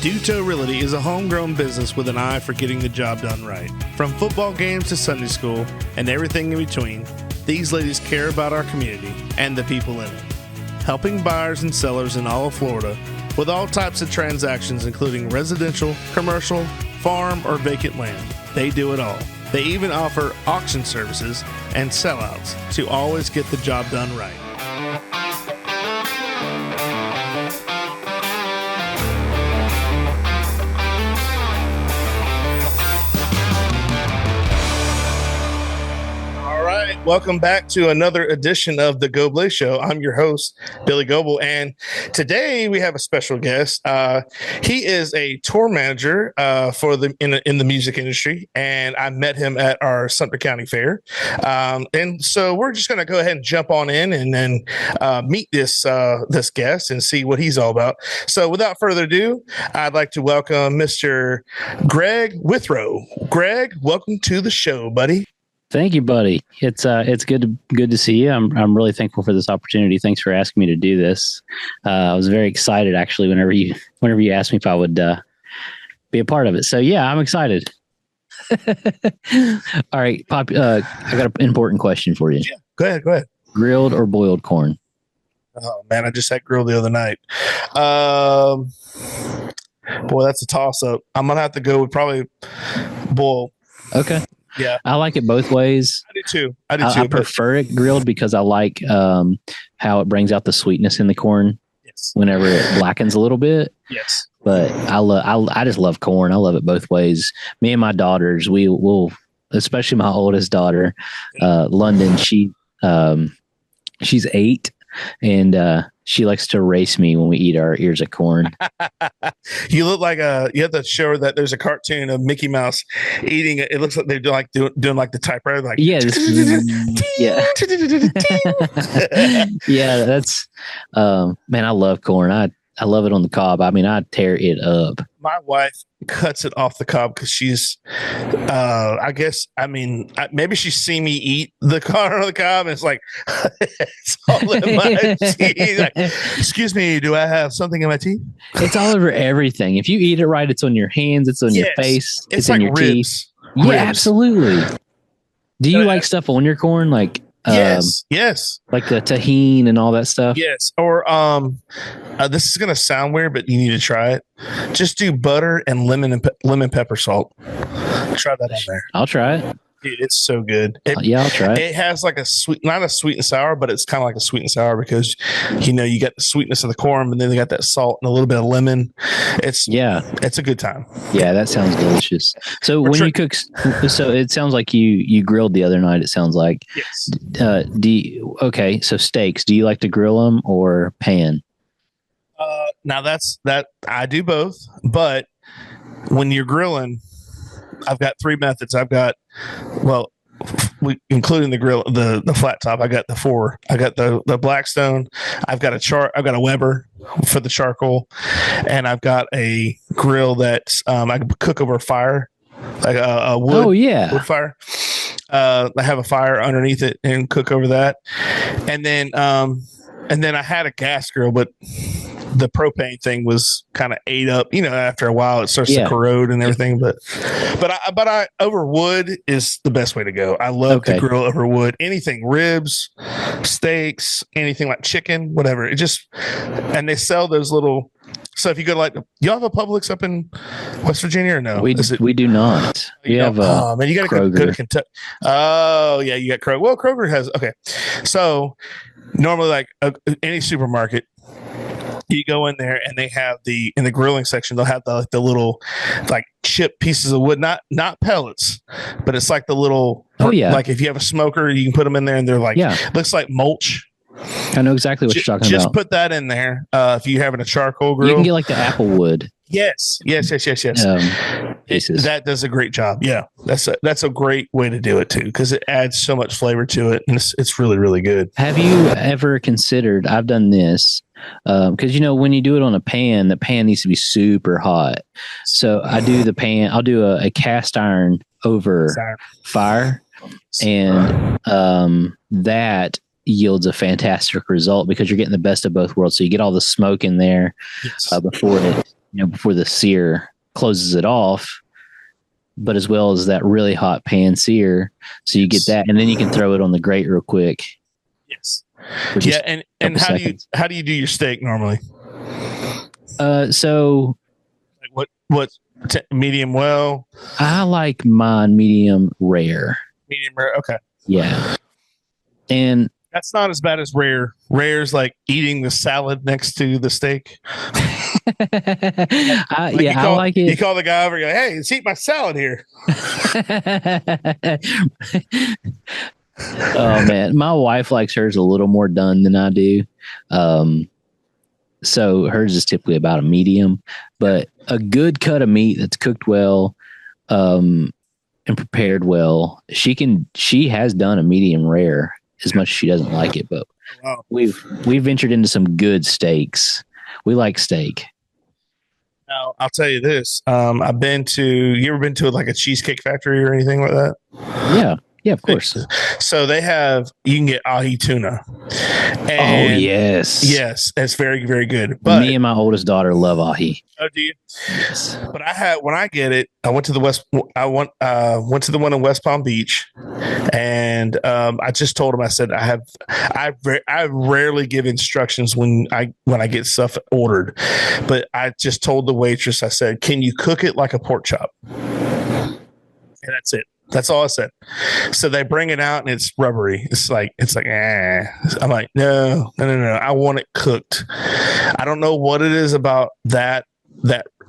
Duto Realty is a homegrown business with an eye for getting the job done right. From football games to Sunday school and everything in between, these ladies care about our community and the people in it. Helping buyers and sellers in all of Florida with all types of transactions, including residential, commercial, farm, or vacant land. They do it all. They even offer auction services and sellouts to always get the job done right. Welcome back to another edition of the Goblay Show. I'm your host, Billy Goble, and today we have a special guest. He is a tour manager for in the music industry, and I met him at our Sumter County Fair. And so we're just going to go ahead and jump on in and then meet this guest and see what he's all about. So without further ado, I'd like to welcome Mr. Greg Withrow. Greg, welcome to the show, buddy. Thank you, buddy. It's good to see you. I'm really thankful for this opportunity. Thanks for asking me to do this. I was very excited actually whenever you asked me if I would be a part of it. So yeah, I'm excited. All right, I got an important question for you. Yeah, go ahead. Grilled or boiled corn? Oh man, I just had grilled the other night. Boy, that's a toss up. I'm gonna have to go with probably boil. Okay. Yeah, I like it both ways. I do too. I prefer it grilled because I like how it brings out the sweetness in the corn. Yes. Whenever it blackens a little bit. Yes. But I just love corn. I love it both ways. Me and my daughters, we will, especially my oldest daughter, London. She's 8, and she likes to race me when we eat our ears of corn. You look like you have to show her that there's a cartoon of Mickey Mouse eating it. It looks like they're doing like the typewriter, like yeah, yeah. That's man, I love corn. I love it on the cob. I mean, I tear it up. My wife cuts it off the cob because she's, maybe she's seen me eat the corn on the cob, and it's like, it's all in my teeth. Like, excuse me, do I have something in my teeth? It's all over everything. If you eat it right, it's on your hands, it's on your face, it's like in your ribs. teeth. Yeah, absolutely. Do you like stuff on your corn? Like, yes. Like the tahini and all that stuff. Yes. Or this is gonna sound weird, but you need to try it. Just do butter and lemon pepper salt. Try that on there. I'll try it. Dude, it's so good. I'll try it. It has like not a sweet and sour, but it's kind of like a sweet and sour because you got the sweetness of the corn, but then they got that salt and a little bit of lemon. It's a good time. Yeah, that sounds delicious. So you cook, so it sounds like you grilled the other night. It sounds like. Yes. So steaks. Do you like to grill them or pan? Now that I do both, but when you're grilling, I've got 3 methods. I've got, including the grill, the flat top. I got the 4. I got the Blackstone. I've got a Weber for the charcoal, and I've got a grill that I can cook over a fire, like a wood. Oh yeah, wood fire. I have a fire underneath it and cook over that, and then I had a gas grill, but the propane thing was kind of ate up. After a while, it starts to corrode and everything. But I over wood is the best way to go. I love to grill over wood. Anything, ribs, steaks, anything like chicken, whatever. And they sell those little. So if you go to y'all have a Publix up in West Virginia or no? We do not. We have man, you got to go to Kentucky. Oh yeah, you got Kroger. Well, Kroger has So normally, any supermarket, you go in there and they have in the grilling section, they'll have the little chip pieces of wood, not pellets, but it's like the little. Oh yeah. Like if you have a smoker, you can put them in there, and they're looks like mulch. I know exactly what you're talking about. Just put that in there. If you're having a charcoal grill, you can get like the apple wood. Yes. That does a great job. Yeah, that's a great way to do it too, because it adds so much flavor to it, and it's really, really good. Have you ever considered? I've done this because when you do it on a pan, the pan needs to be super hot. So I do the pan. I'll do a cast iron over fire, and that yields a fantastic result because you're getting the best of both worlds. So you get all the smoke in there before before the sear closes it off, but as well as that really hot pan sear. So you get that, and then you can throw it on the grate real quick. Yes. Yeah. And how do you do your steak normally? So what medium well? I like mine medium rare. Medium rare. Okay. Yeah. And that's not as bad as rare. Rare's like eating the salad next to the steak. I like it. You call the guy over, you go, hey, let's eat my salad here. Oh man, my wife likes hers a little more done than I do. So hers is typically about a medium, but a good cut of meat that's cooked well, and prepared well. She has done a medium rare as much as she doesn't like it, but we've ventured into some good steaks. We like steak. Now, I'll tell you this. You ever been to like a cheesecake factory or anything like that? Yeah. Yeah, of course. So you can get ahi tuna. And yes, it's very, very good. But me and my oldest daughter love ahi. Oh, do you? Yes. But when I get it, I went to the went to the one in West Palm Beach, and I just told him, I said, I rarely give instructions when I get stuff ordered, but I just told the waitress, I said, can you cook it like a pork chop? And that's it. That's all I said. So they bring it out and it's rubbery. It's like, I'm like, no. I want it cooked. I don't know what it is about that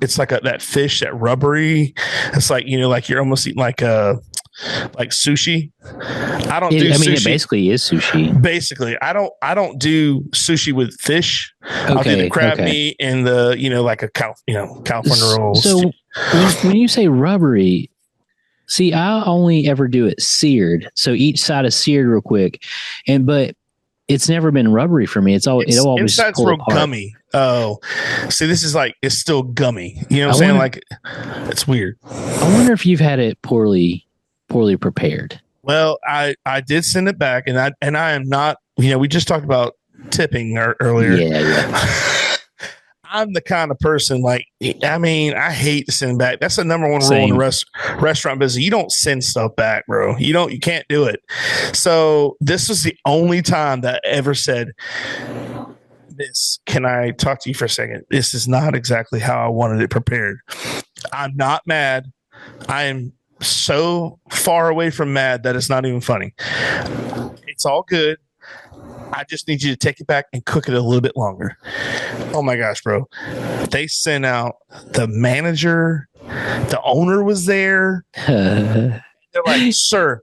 it's like that fish, that rubbery. It's like, like you're almost eating like sushi. I don't do sushi. It basically is sushi. Basically, I don't do sushi with fish. Okay, I'll do the crab meat and the, like a California roll. So when you say rubbery, see, I only ever do it seared. So each side is seared real quick, but it's never been rubbery for me. It always inside's real gummy. Oh, see, this is like, it's still gummy. You know what I'm saying? Like, it's weird. I wonder if you've had it poorly prepared. Well, I did send it back, and I am not. We just talked about tipping earlier. Yeah. I'm the kind of person, I hate to send back. That's the number one rule in the restaurant business. You don't send stuff back, bro. You can't do it. So this was the only time that I ever said, can I talk to you for a second? This is not exactly how I wanted it prepared. I'm not mad. I am so far away from mad that it's not even funny. It's all good. I just need you to take it back and cook it a little bit longer. Oh my gosh, bro. They sent out the manager. The owner was there. They're like, sir,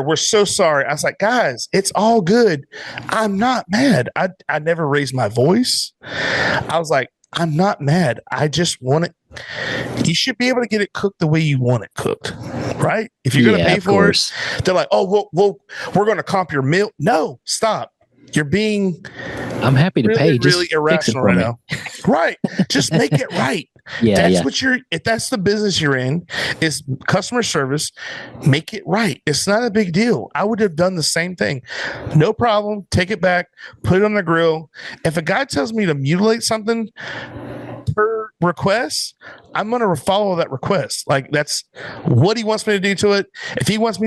we're so sorry. I was like, guys, it's all good. I'm not mad. I never raised my voice. I was like, I'm not mad. I just want it. You should be able to get it cooked the way you want it cooked, right? If you're going to pay for it, they're like, oh, we're going to comp your meal. No, stop. You're being I'm happy to pay. Really irrational right now. Right. Just make it right. If that's the business you're in, is customer service, make it right. It's not a big deal. I would have done the same thing. No problem. Take it back, put it on the grill. If a guy tells me to mutilate something per request, I'm going to follow that request. Like, that's what he wants me to do to it. If he wants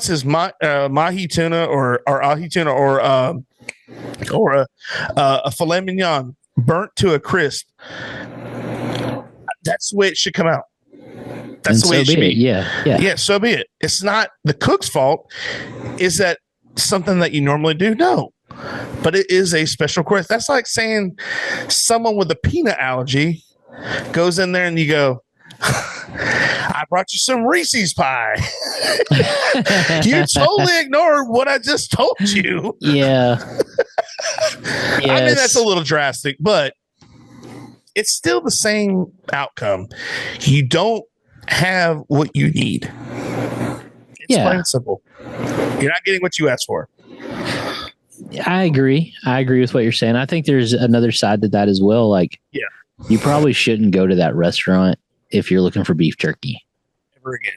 his mahi tuna or ahi tuna or a filet mignon burnt to a crisp, that's the way it should come out. That's the way it should be. Yeah. So be it. It's not the cook's fault. Is that something that you normally do? No, but it is a special request. That's like saying someone with a peanut allergy goes in there and you go, I brought you some Reese's pie. You totally ignored what I just told you. Yeah. I mean, that's a little drastic, but it's still the same outcome. You don't have what you need. It's plain and simple. You're not getting what you asked for. I agree with what you're saying. I think there's another side to that as well. Like, you probably shouldn't go to that restaurant if you're looking for beef jerky. Never again.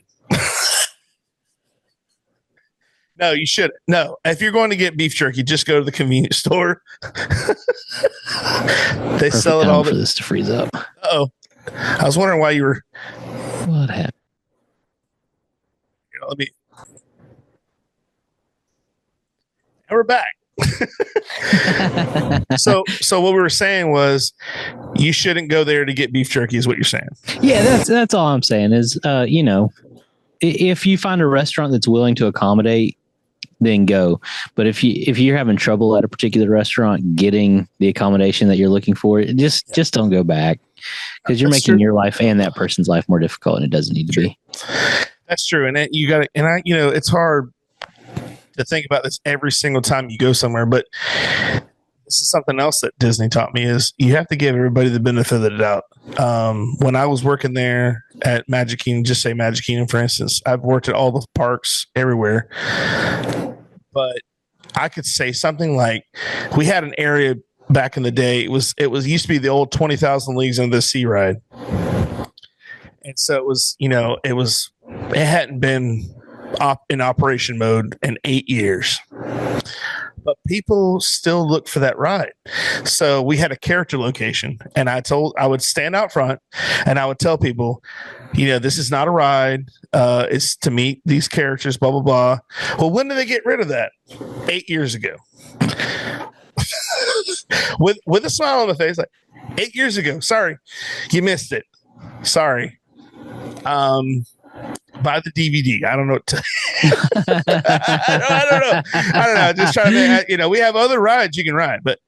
No, you shouldn't. No, if you're going to get beef jerky, just go to the convenience store. They Perfect sell it time all. for this to freeze up. Oh, I was wondering why you were. What happened? Let me. And we're back. So what we were saying was, you shouldn't go there to get beef jerky, is what you're saying. Yeah, that's all I'm saying is, if you find a restaurant that's willing to accommodate, then go. But if you're having trouble at a particular restaurant getting the accommodation that you're looking for, just don't go back, because you're making your life and that person's life more difficult, and it doesn't need to be. That's true, and you got to, and it's hard to think about this every single time you go somewhere, but this is something else that Disney taught me, is you have to give everybody the benefit of the doubt. When I was working there at Magic Kingdom, just say Magic Kingdom, for instance, I've worked at all the parks everywhere, but I could say something like, we had an area back in the day. It was used to be the old 20,000 Leagues Under the Sea ride. And so it was, it hadn't been in operation mode in 8 years, but people still look for that ride. So we had a character location, and I would stand out front and I would tell people, this is not a ride. It's to meet these characters, blah, blah, blah. Well, when did they get rid of that? 8 years ago. with a smile on the face, like, 8 years ago. Sorry, you missed it. Sorry. Buy the DVD. I don't know. I don't know. Just trying to, we have other rides you can ride, but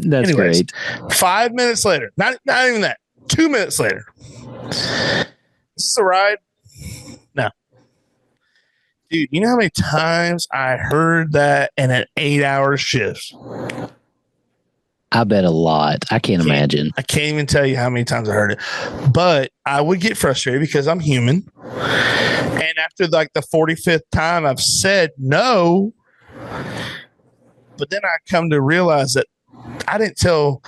that's great. 5 minutes later, not even that. 2 minutes later, is this a ride? No, dude. You know how many times I heard that in an 8-hour shift? I bet a lot. I can't imagine. I can't even tell you how many times I heard it, but I would get frustrated because I'm human. And after like the 45th time I've said no, but then I come to realize that I didn't tell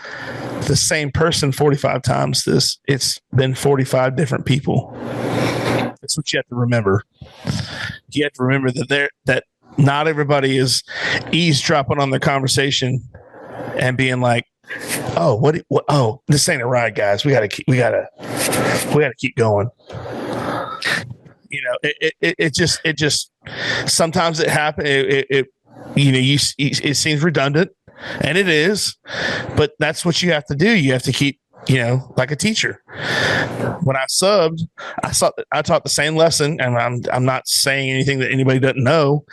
the same person 45 times this. It's been 45 different people. That's what you have to remember. You have to remember that not everybody is eavesdropping on the conversation and being like, "Oh, what? Oh, this ain't a ride, guys. We gotta keep going." It just sometimes it happens. It seems redundant, and it is, but that's what you have to do. You have to keep, like a teacher. When I subbed, I taught the same lesson, and I'm not saying anything that anybody doesn't know,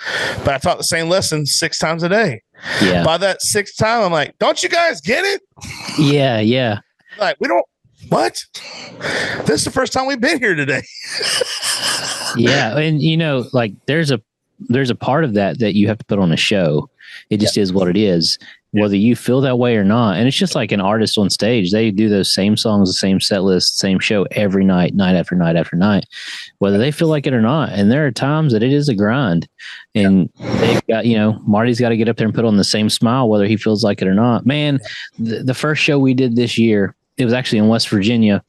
but I taught the same lesson 6 times a day. Yeah. By that 6th time, I'm like, don't you guys get it? Yeah. Like, we don't. What? This is the first time we've been here today. Yeah, and like there's a part of that you have to put on a show. It just is what it is, whether you feel that way or not. And it's just like an artist on stage. They do those same songs, the same set list, same show every night, night after night after night, whether they feel like it or not. And there are times that it is a grind, and they've got, Marty's got to get up there and put on the same smile, whether he feels like it or not. Man, the first show we did this year, it was actually in West Virginia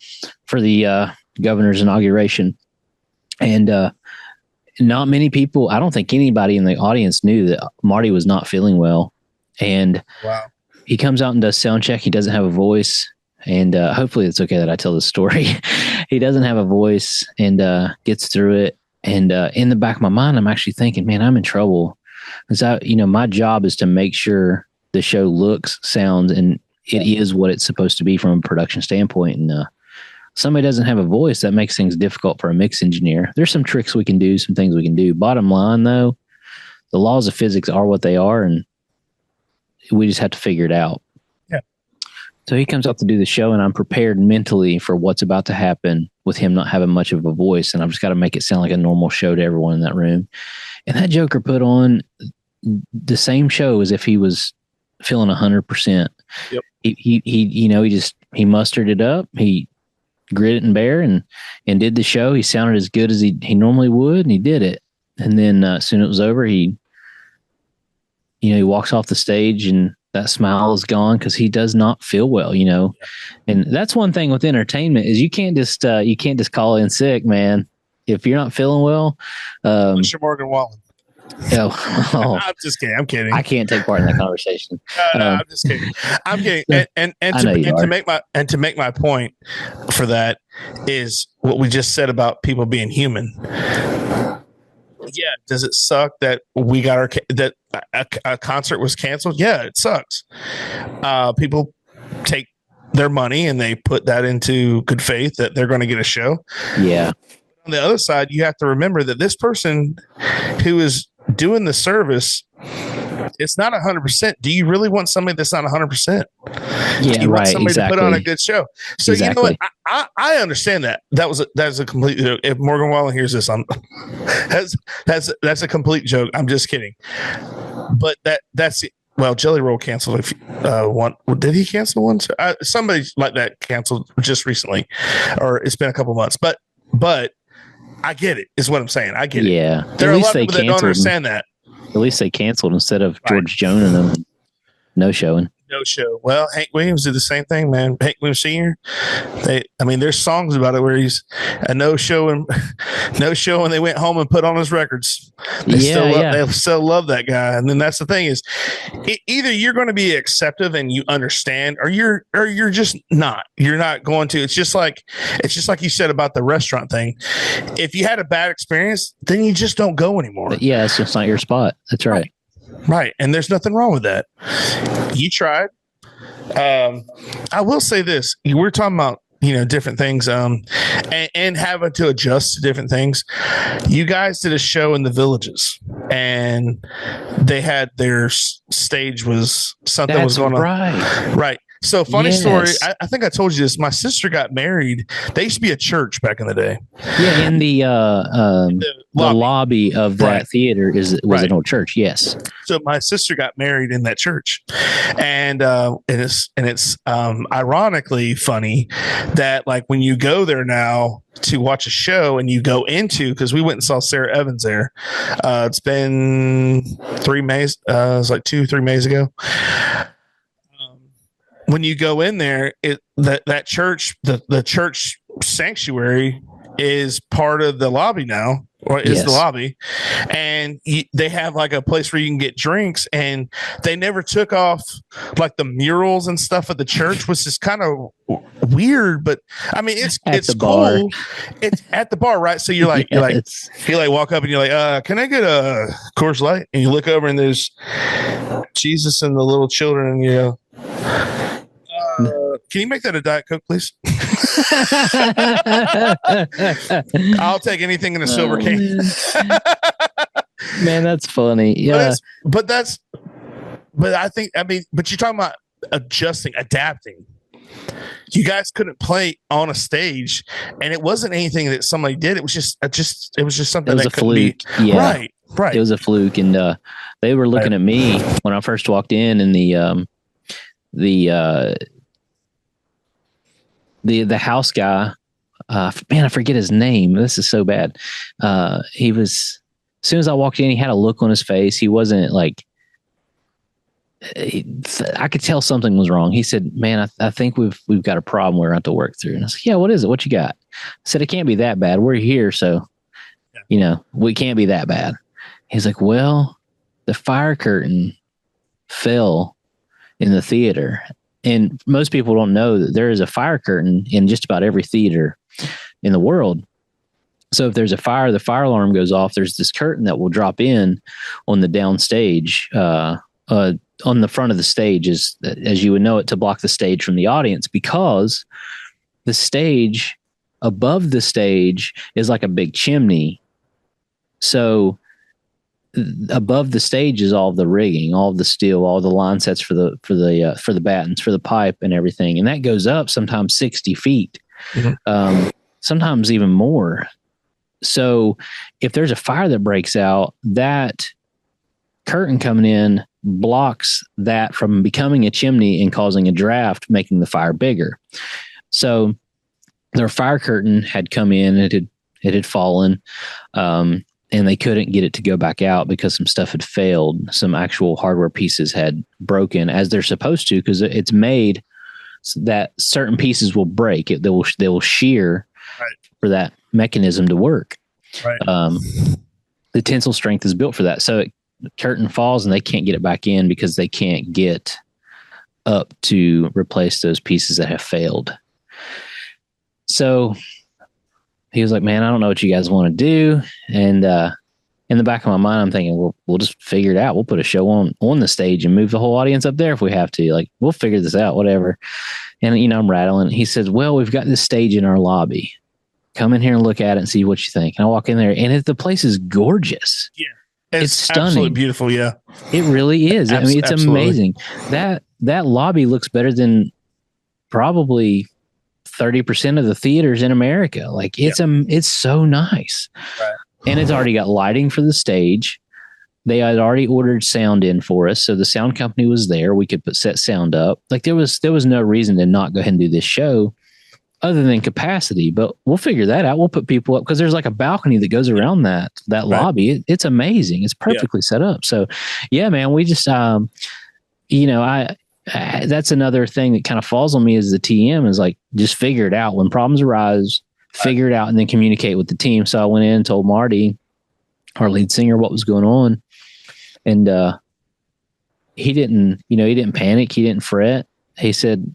for the governor's inauguration. And not many people, I don't think anybody in the audience knew that Marty was not feeling well. And he comes out and does sound check. He doesn't have a voice. And hopefully it's okay that I tell this story. He doesn't have a voice and gets through it. And in the back of my mind, I'm actually thinking, man, I'm in trouble. Because my job is to make sure the show looks, sounds, and it is what it's supposed to be from a production standpoint. And somebody doesn't have a voice, that makes things difficult for a mix engineer. There's some tricks we can do, some things we can do. Bottom line, though, the laws of physics are what they are, and we just have to figure it out. Yeah. So he comes up to do the show, and I'm prepared mentally for what's about to happen with him not having much of a voice, and I've just got to make it sound like a normal show to everyone in that room. And that joker put on the same show as if he was feeling 100%. Yep. He mustered it up. He grit it and bear and did the show. He sounded as good as he normally would, and he did it. And then as soon as it was over, he walks off the stage and that smile is gone because he does not feel well, And that's one thing with entertainment is you can't just call in sick, man. If you're not feeling well, Mr. Morgan Wallen. Oh, I'm just kidding. I'm kidding. I can't take part in that conversation. No, I'm just kidding. I'm kidding. And to make my point for that is what we just said about people being human. Yeah, does it suck that we got a concert was canceled? Yeah, it sucks. People take their money and they put that into good faith that they're going to get a show. Yeah. On the other side, you have to remember that this person who is doing the service, it's not 100%. Do you really want somebody that's not 100%? Yeah, you right. Want somebody exactly. to put on a good show. So exactly. You know what? I understand that. That's a complete. If Morgan Wallen hears this, that's a complete joke. I'm just kidding. But that's well, Jelly Roll canceled one. Did he cancel one? Somebody like that canceled just recently, or it's been a couple months. But I get it. Is what I'm saying. I get it. Yeah. There are a lot of people that don't understand that. At least they canceled instead of George Jones and them no showing. No show. Well, Hank Williams did the same thing, man. Hank Williams Sr. There's songs about it where he's a no show and they went home and put on his records. They still love that guy. And then that's the thing is, either you're going to be acceptive and you understand, or you're just not. You're not going to. It's just like you said about the restaurant thing. If you had a bad experience, then you just don't go anymore. But yeah, it's just not your spot. That's right. Right. And there's nothing wrong with that. You tried. I will say this. We're talking about, different things and having to adjust to different things. You guys did a show in the Villages and they had their stage was something That's was going on. Right. So funny story. I think I told you this. My sister got married. They used to be a church back in the day. Yeah, in the lobby of that theater was an old church. Yes. So my sister got married in that church, and it's ironically funny that like when you go there now to watch a show and you go into, because we went and saw Sarah Evans there. It's been 3 Mays. It was like 2-3 Mays ago. When you go in there, that church, the church sanctuary is part of the lobby now, or is the lobby, and they have like a place where you can get drinks, and they never took off like the murals and stuff at the church, which is kind of weird, but I mean it's cool. It's at the bar, right? So you walk up and you're like, can I get a Coors Light? And you look over and there's Jesus and the little children, and you go, can you make that a Diet Coke, please? I'll take anything in a silver can. Man, that's funny. Yeah. But you're talking about adapting. You guys couldn't play on a stage, and it wasn't anything that somebody did. It was just something that couldn't be. Yeah. Right. It was a fluke, and they were looking at me when I first walked in, and the house guy, man, I forget his name. This is so bad. He was, as soon as I walked in, he had a look on his face. He wasn't like, I could tell something was wrong. He said, man, I think we've got a problem we're going to have to work through. And I said, yeah, what is it? What you got? I said, it can't be that bad. We're here. So, we can't be that bad. He's like, well, the fire curtain fell in the theater. And most people don't know that there is a fire curtain in just about every theater in the world. So if there's a fire, the fire alarm goes off. There's this curtain that will drop in on the downstage, on the front of the stage, as you would know it, to block the stage from the audience, because the stage above the stage is like a big chimney. So above the stage is all the rigging, all the steel, all the line sets for the battens, for the pipe and everything. And that goes up sometimes 60 feet, sometimes even more. So if there's a fire that breaks out, that curtain coming in blocks that from becoming a chimney and causing a draft, making the fire bigger. So their fire curtain had come in, it had fallen, and they couldn't get it to go back out because some stuff had failed. Some actual hardware pieces had broken, as they're supposed to, because it's made so that certain pieces will break. They will shear for that mechanism to work. Right. the tensile strength is built for that. So curtain falls and they can't get it back in because they can't get up to replace those pieces that have failed. So he was like, man, I don't know what you guys want to do. And in the back of my mind, I'm thinking, we'll just figure it out. We'll put a show on the stage and move the whole audience up there if we have to. Like, we'll figure this out, whatever. And, I'm rattling. He says, well, we've got this stage in our lobby. Come in here and look at it and see what you think. And I walk in there, and the place is gorgeous. Yeah. It's stunning. Absolutely beautiful, yeah. It really is. I mean, it's amazing. That lobby looks better than probably 30% of the theaters in America. Like, it's so nice. Right. And it's already got lighting for the stage. They had already ordered sound in for us. So the sound company was there. We could set sound up. Like, there was no reason to not go ahead and do this show other than capacity, but we'll figure that out. We'll put people up because there's like a balcony that goes around that right. lobby. It's amazing. It's perfectly set up. So yeah, man, we just, that's another thing that kind of falls on me as the TM is like, just figure it out when problems arise, figure it out and then communicate with the team. So I went in and told Marty, our lead singer, what was going on. And, he didn't panic. He didn't fret. He said,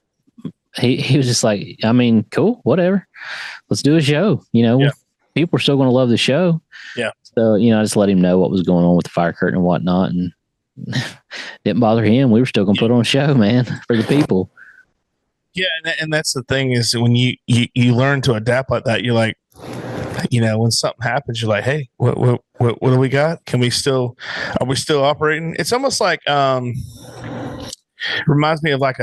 he was just like, I mean, cool, whatever. Let's do a show. People are still going to love the show. Yeah. So, I just let him know what was going on with the fire curtain and whatnot. And didn't bother him. We were still going to put on a show, man, for the people. Yeah. And that's the thing is when you learn to adapt like that, you're like, when something happens, you're like, hey, what do we got? Are we still operating? It's almost like, reminds me of like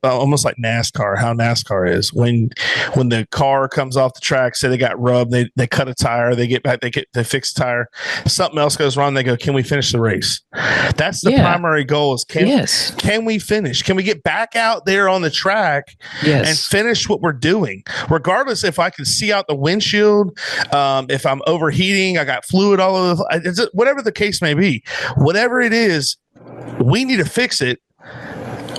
almost like NASCAR, how NASCAR is when the car comes off the track, say they got rubbed, they cut a tire, they get back, they fix the tire, something else goes wrong, they go, can we finish the race? That's the primary goal is can we finish? Can we get back out there on the track and finish what we're doing? Regardless if I can see out the windshield, if I'm overheating, I got fluid all over, whatever the case may be, whatever it is, we need to fix it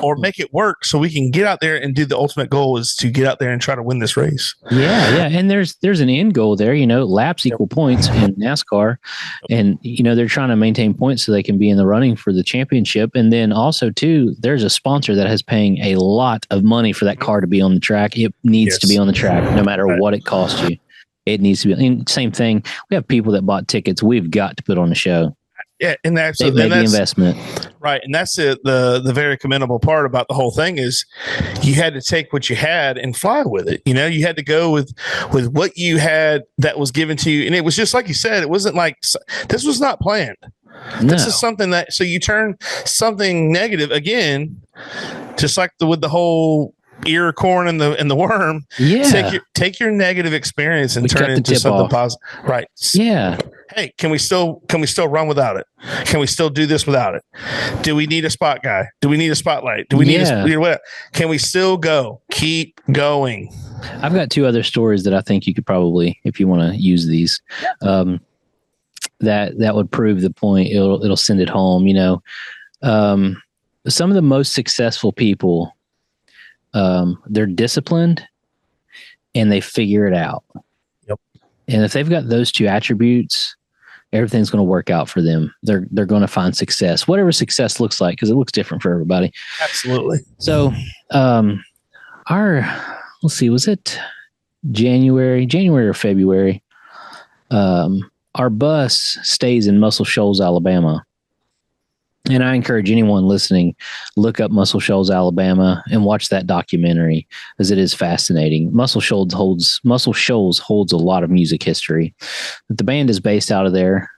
or make it work so we can get out there and do the ultimate goal is to get out there and try to win this race. Yeah. And there's an end goal there, laps equal points in NASCAR. And, they're trying to maintain points so they can be in the running for the championship. And then also too, there's a sponsor that is paying a lot of money for that car to be on the track. It needs to be on the track no matter what it costs you. It needs to be. And same thing. We have people that bought tickets. We've got to put on the show. Yeah, and that's the investment, right? And that's the very commendable part about the whole thing is you had to take what you had and fly with it. You had to go with what you had that was given to you, and it was just like you said. It wasn't like this was not planned. No. This is something that so you turn something negative again, just like with the whole ear of corn and the worm. Yeah, take your negative experience and turn it into something positive. Right. Yeah. Hey, can we still run without it? Can we still do this without it? Do we need a spot guy? Do we need a spotlight? Do we need a can we still go? Keep going. I've got two other stories that I think you could probably, if you want to use these, that would prove the point. It'll send it home. Some of the most successful people, they're disciplined and they figure it out. Yep. And if they've got those two attributes, everything's going to work out for them. They're going to find success, whatever success looks like, because it looks different for everybody. Absolutely. So, let's see, was it January or February? Our bus stays in Muscle Shoals, Alabama. And I encourage anyone listening, look up Muscle Shoals, Alabama, and watch that documentary, as it is fascinating. Muscle Shoals holds a lot of music history. The band is based out of there.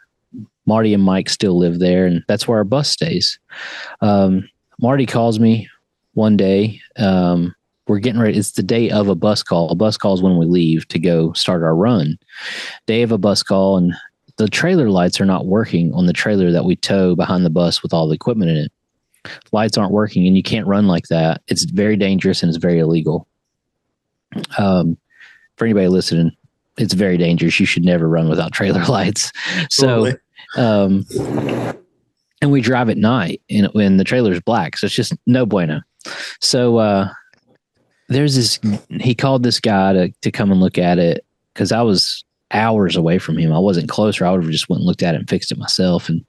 Marty and Mike still live there, and that's where our bus stays. Marty calls me one day. We're getting ready. It's the day of a bus call. A bus call is when we leave to go start our run. Day of a bus call, and the trailer lights are not working on the trailer that we tow behind the bus with all the equipment in it. Lights aren't working, and you can't run like that. It's very dangerous and it's very illegal. For anybody listening, it's very dangerous. You should never run without trailer lights. So, and we drive at night and when the trailer's black, so it's just no bueno. So, he called this guy to come and look at it because I was hours away from him. I wasn't closer. I would have just went and looked at it and fixed it myself. And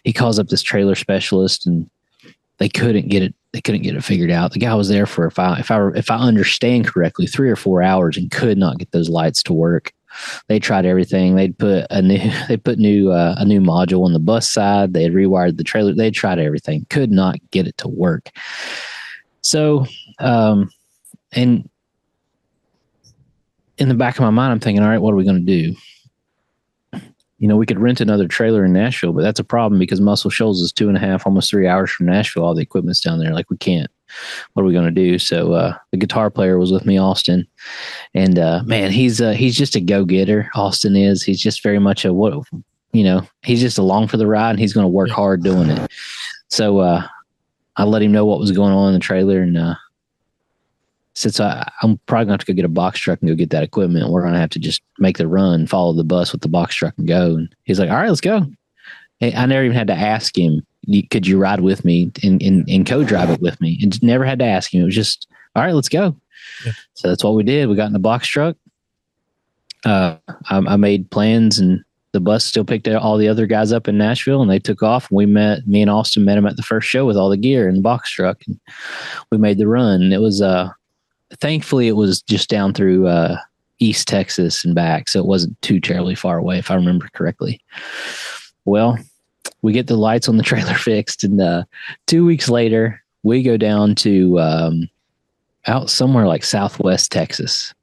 he calls up this trailer specialist, and they couldn't get it. They couldn't get it figured out. The guy was there for, if I understand correctly, 3 or 4 hours and could not get those lights to work. They tried everything. They'd put a new module on the bus side. They had rewired the trailer. They tried everything. Could not get it to work. So, and in the back of my mind, I'm thinking, all right, what are we going to do? We could rent another trailer in Nashville, but that's a problem because Muscle Shoals is 2.5, almost 3 hours from Nashville. All the equipment's down there. Like, we can't. What are we going to do? So the guitar player was with me, Austin, and man, he's just a go-getter. Austin is. He's just very much he's just along for the ride, and he's going to work hard doing it. So I let him know what was going on in the trailer, and since I'm probably going to have to go get a box truck and go get that equipment, we're going to have to just make the run, follow the bus with the box truck and go. And he's like, all right, let's go. I never even had to ask him, could you ride with me and co-drive it with me? And never had to ask him. It was just, all right, let's go. Yeah. So that's what we did. We got in the box truck. I made plans, and the bus still picked all the other guys up in Nashville, and they took off. And me and Austin met him at the first show with all the gear in the box truck. And we made the run. And it was, thankfully, it was just down through East Texas and back, so it wasn't too terribly far away, if I remember correctly. Well, we get the lights on the trailer fixed, and 2 weeks later, we go down to out somewhere like Southwest Texas,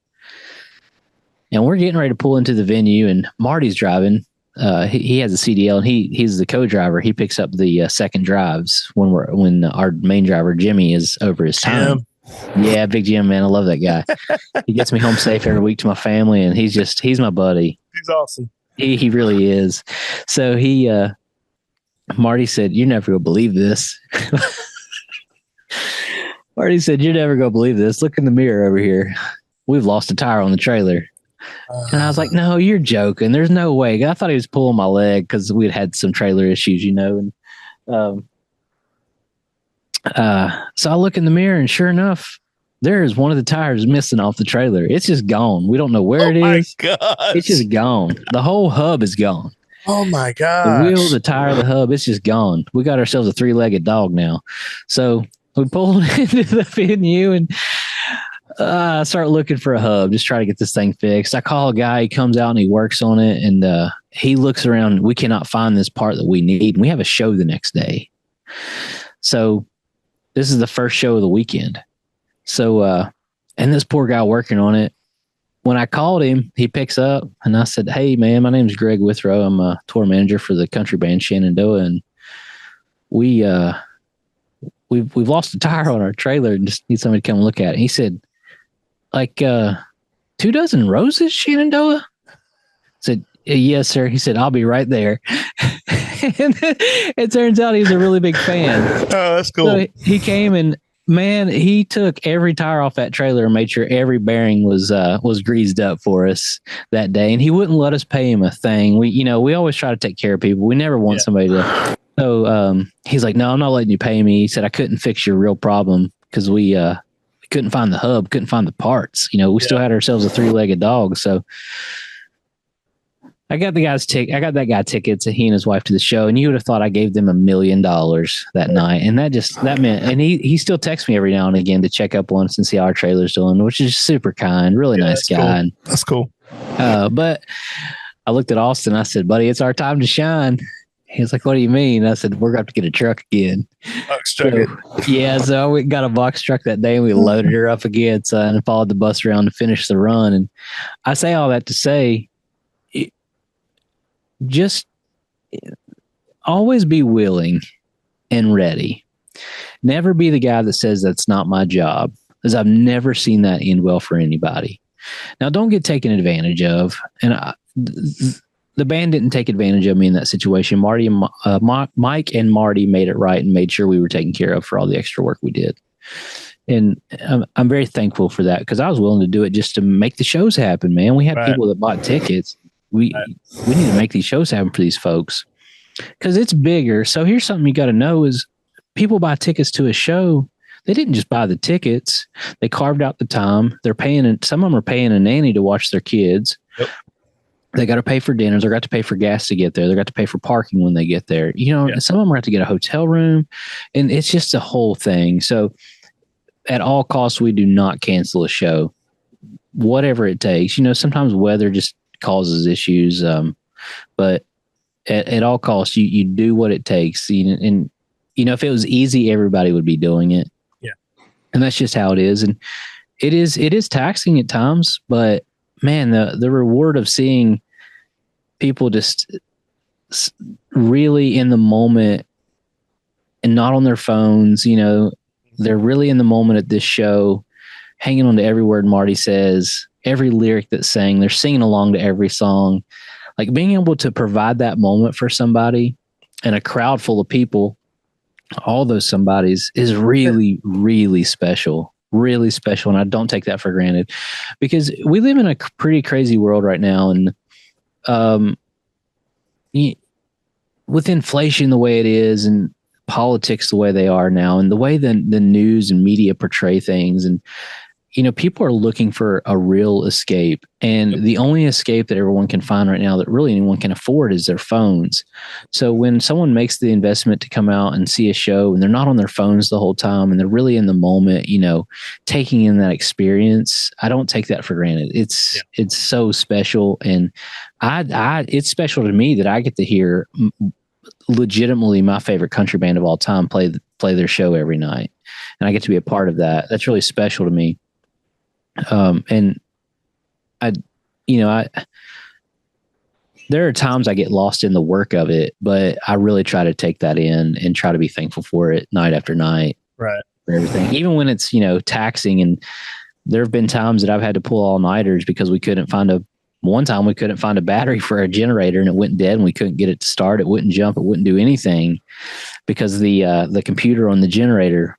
and we're getting ready to pull into the venue, and Marty's driving. He has a CDL, and he's the co-driver. He picks up the second drives when our main driver Jimmy is over his time. Yeah, Big Jim, man. I love that guy. He gets me home safe every week to my family, and he's my buddy. He's awesome. He really is. So Marty said, "You're never going to believe this." Marty said, "You're never going to believe this. Look in the mirror over here. We've lost a tire on the trailer." And I was like, "No, you're joking. There's no way." I thought he was pulling my leg because we'd had some trailer issues, and so I look in the mirror, and sure enough, there is one of the tires missing off the trailer. It's just gone. We don't know where it is. Oh my gosh. It's just gone. The whole hub is gone. Oh my gosh. The wheel, the tire, the hub, it's just gone. We got ourselves a 3-legged dog now. So we pulled into the venue and start looking for a hub, just try to get this thing fixed. I call a guy, he comes out and he works on it, and he looks around. We cannot find this part that we need, and we have a show the next day. So this is the first show of the weekend. So, and this poor guy working on it, when I called him, he picks up, and I said, "Hey man, my name's Greg Withrow. I'm a tour manager for the country band Shenandoah, and we've lost a tire on our trailer and just need somebody to come look at it." He said, "Like 2 dozen roses, Shenandoah?" I said, "Yes, sir." He said, "I'll be right there." And it turns out he's a really big fan. Oh, that's cool. So he came, and man, he took every tire off that trailer and made sure every bearing was greased up for us that day. And he wouldn't let us pay him a thing. We always try to take care of people. We never want somebody to. So he's like, "No, I'm not letting you pay me." He said, "I couldn't fix your real problem because we couldn't find the hub, couldn't find the parts. We still had ourselves a 3-legged dog." So I got that guy tickets, he and his wife, to the show, and you would have thought I gave them $1 million that night. And that meant, and he still texts me every now and again to check up on us and see how our trailer's doing, which is super kind, really nice guy. Cool. That's cool. But I looked at Austin, I said, "Buddy, it's our time to shine." He was like, "What do you mean?" I said, "We're going to have to get a truck again." Box truck. So we got a box truck that day, and we loaded her up again, and followed the bus around to finish the run. And I say all that to say, just always be willing and ready. Never be the guy that says that's not my job, as I've never seen that end well for anybody. Now, don't get taken advantage of. And the band didn't take advantage of me in that situation. Mike and Marty made it right and made sure we were taken care of for all the extra work we did. And I'm very thankful for that, because I was willing to do it just to make the shows happen, man. We had people that bought tickets. We need to make these shows happen for these folks, because it's bigger. So here's something you got to know is people buy tickets to a show. They didn't just buy the tickets. They carved out the time. They're paying, some of them are paying a nanny to watch their kids. Yep. They got to pay for dinners. They got to pay for gas to get there. They got to pay for parking when they get there. Some of them are going to get a hotel room, and it's just a whole thing. So at all costs, we do not cancel a show, whatever it takes. Sometimes weather just causes issues. But at all costs, you do what it takes. And if it was easy, everybody would be doing it. Yeah. And that's just how it is. And it is taxing at times, but man, the reward of seeing people just really in the moment and not on their phones, they're really in the moment at this show, hanging on to every word Marty says, every lyric that's sang, they're singing along to every song. Like being able to provide that moment for somebody and a crowd full of people, all those somebodies is really, really special. Really special. And I don't take that for granted because we live in a pretty crazy world right now. And with inflation the way it is and politics the way they are now and the way the news and media portray things, and people are looking for a real escape, and the only escape that everyone can find right now that really anyone can afford is their phones. So when someone makes the investment to come out and see a show and they're not on their phones the whole time and they're really in the moment, taking in that experience, I don't take that for granted. It's so special. And it's special to me that I get to hear legitimately my favorite country band of all time play their show every night. And I get to be a part of that. That's really special to me. And there are times I get lost in the work of it, but I really try to take that in and try to be thankful for it night after night. Right. For everything, even when it's, taxing. And there have been times that I've had to pull all-nighters because one time we couldn't find a battery for a generator and it went dead and we couldn't get it to start. It wouldn't jump. It wouldn't do anything because the computer on the generator.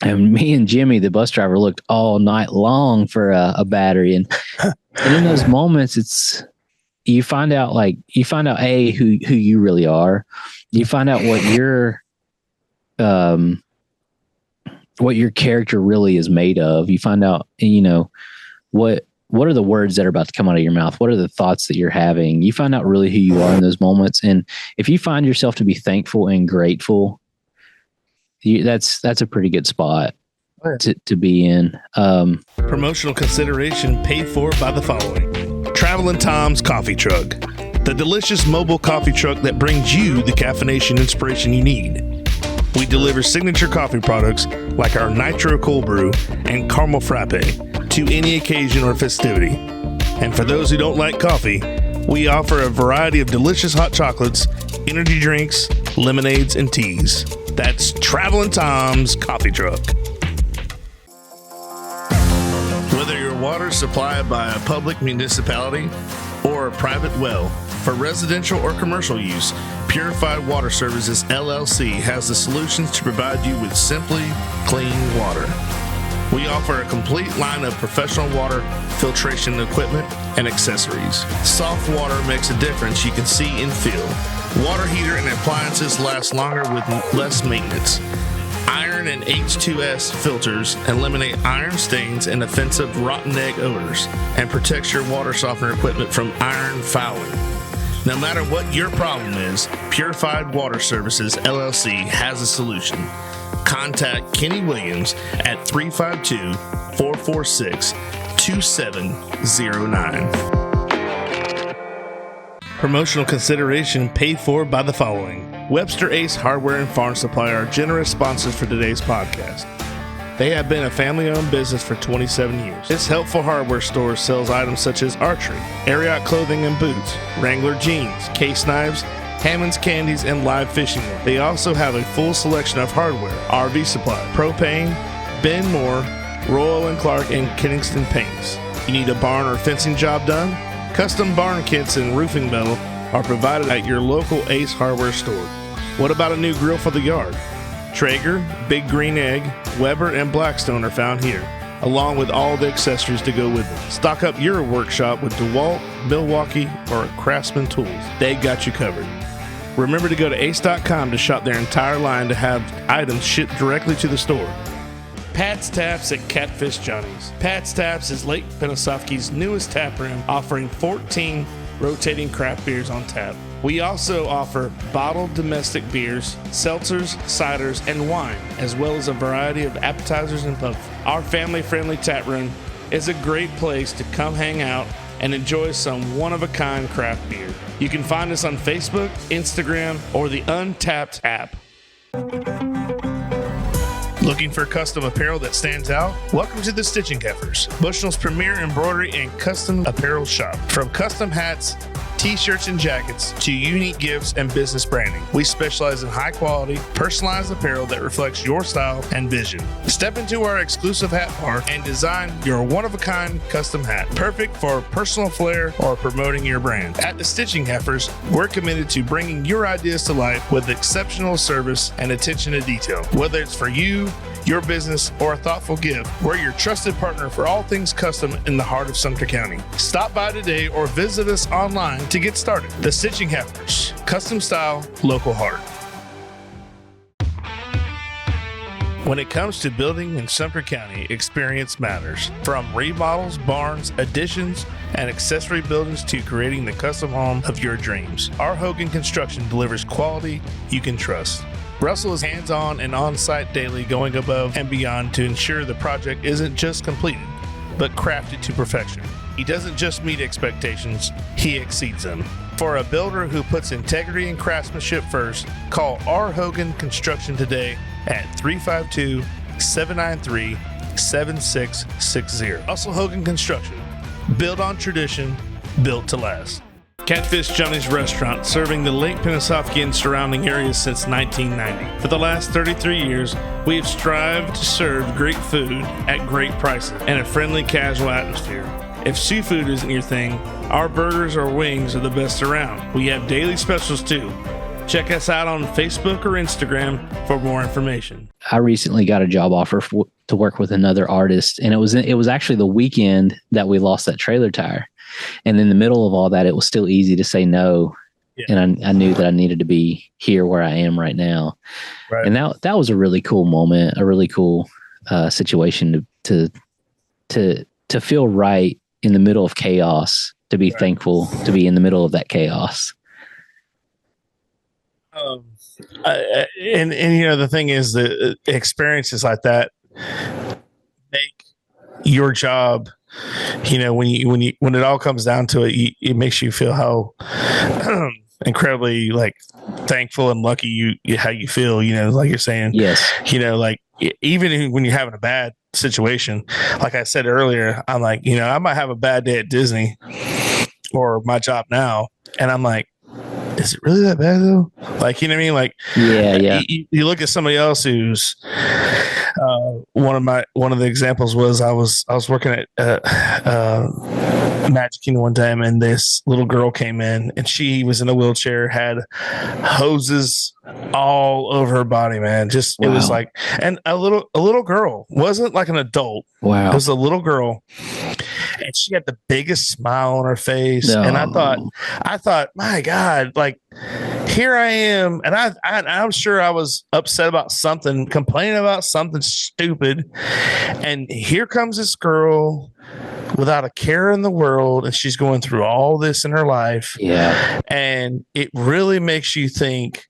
And me and Jimmy, the bus driver, looked all night long for a battery. And in those moments, you find out who you really are. You find out what your character really is made of. You find out, what are the words that are about to come out of your mouth? What are the thoughts that you're having? You find out really who you are in those moments. And if you find yourself to be thankful and grateful, that's a pretty good spot to be in. Promotional consideration paid for by the following: Traveling Tom's Coffee Truck, the delicious mobile coffee truck that brings you the caffeination inspiration you need. We deliver signature coffee products like our Nitro Cold Brew and Caramel Frappe to any occasion or festivity. And for those who don't like coffee, we offer a variety of delicious hot chocolates, energy drinks, lemonades, and teas. That's Traveling Tom's Coffee Truck. Whether your water is supplied by a public municipality or a private well, for residential or commercial use, Purified Water Services LLC has the solutions to provide you with simply clean water. We offer a complete line of professional water filtration equipment and accessories. Soft water makes a difference you can see and feel. Water heater and appliances last longer with less maintenance. Iron and H2S filters eliminate iron stains and offensive rotten egg odors and protects your water softener equipment from iron fouling. No matter what your problem is, Purified Water Services LLC has a solution. Contact Kenny Williams at 352-446-2709. Promotional consideration paid for by the following: Webster Ace Hardware and Farm Supply are generous sponsors for today's podcast. They have been a family-owned business for 27 years. This helpful hardware store sells items such as archery, Ariat clothing and boots, Wrangler jeans, case knives, Hammond's candies, and live fishing ware. They also have a full selection of hardware, RV supply, propane, Ben Moore, Royal & Clark, and Kingston paints. You need a barn or fencing job done? Custom barn kits and roofing metal are provided at your local Ace Hardware store. What about a new grill for the yard? Traeger, Big Green Egg, Weber, and Blackstone are found here, along with all the accessories to go with them. Stock up your workshop with DeWalt, Milwaukee, or Craftsman tools. They got you covered. Remember to go to ace.com to shop their entire line to have items shipped directly to the store. Pat's Taps at Catfish Johnny's. Pat's Taps is Lake Penosofsky's newest tap room, offering 14 rotating craft beers on tap. We also offer bottled domestic beers, seltzers, ciders, and wine, as well as a variety of appetizers and pub. Our family-friendly tap room is a great place to come hang out and enjoy some one-of-a-kind craft beer. You can find us on Facebook, Instagram, or the Untapped app. Looking for custom apparel that stands out? Welcome to the Stitching Heifers, Bushnell's premier embroidery and custom apparel shop. From custom hats, t-shirts and jackets to unique gifts and business branding, we specialize in high quality, personalized apparel that reflects your style and vision. Step into our exclusive hat bar and design your one-of-a-kind custom hat, perfect for personal flair or promoting your brand. At the Stitching Heifers, we're committed to bringing your ideas to life with exceptional service and attention to detail. Whether it's for you, your business, or a thoughtful gift, we're your trusted partner for all things custom in the heart of Sumter County. Stop by today or visit us online to get started. The Stitching Heifers, custom style, local heart. When it comes to building in Sumter County, experience matters. From remodels, barns, additions, and accessory buildings to creating the custom home of your dreams, our Hogan Construction delivers quality you can trust. Russell is hands-on and on-site daily, going above and beyond to ensure the project isn't just completed, but crafted to perfection. He doesn't just meet expectations, he exceeds them. For a builder who puts integrity and craftsmanship first, call R. Hogan Construction today at 352-793-7660. Russell Hogan Construction. Built on tradition, built to last. Catfish Johnny's Restaurant, serving the Lake Pennsauken and surrounding areas since 1990. For the last 33 years, we have strived to serve great food at great prices and a friendly, casual atmosphere. If seafood isn't your thing, our burgers or wings are the best around. We have daily specials too. Check us out on Facebook or Instagram for more information. I recently got a job offer to work with another artist, and it was actually the weekend that we lost that trailer tire. And in the middle of all that, it was still easy to say no. Yeah. And I knew that I needed to be here where I am right now. Right. And that was a really cool moment, a really cool situation to feel right in the middle of chaos, to be thankful to be in the middle of that chaos. And you know, the thing is that experiences like that make your job, you know, when it all comes down to it, it makes you feel how incredibly like thankful and lucky how you feel, you know, like you're saying, yes, you know, like even when you're having a bad situation, like I said earlier, I'm like, you know, I might have a bad day at Disney or my job now, and I'm like, is it really that bad though? Like, you know what I mean? Like, yeah. You look at somebody else who's one of the examples was I was working at Magic Kingdom one time, and this little girl came in, and she was in a wheelchair, had hoses all over her body, man. Just wow. It was like, and a little girl, wasn't like an adult. Wow, it was a little girl. And she had the biggest smile on her face. No. And I thought, my God, like here I am. And I'm sure I was upset about something, complaining about something stupid. And here comes this girl without a care in the world. And she's going through all this in her life. Yeah. And it really makes you think,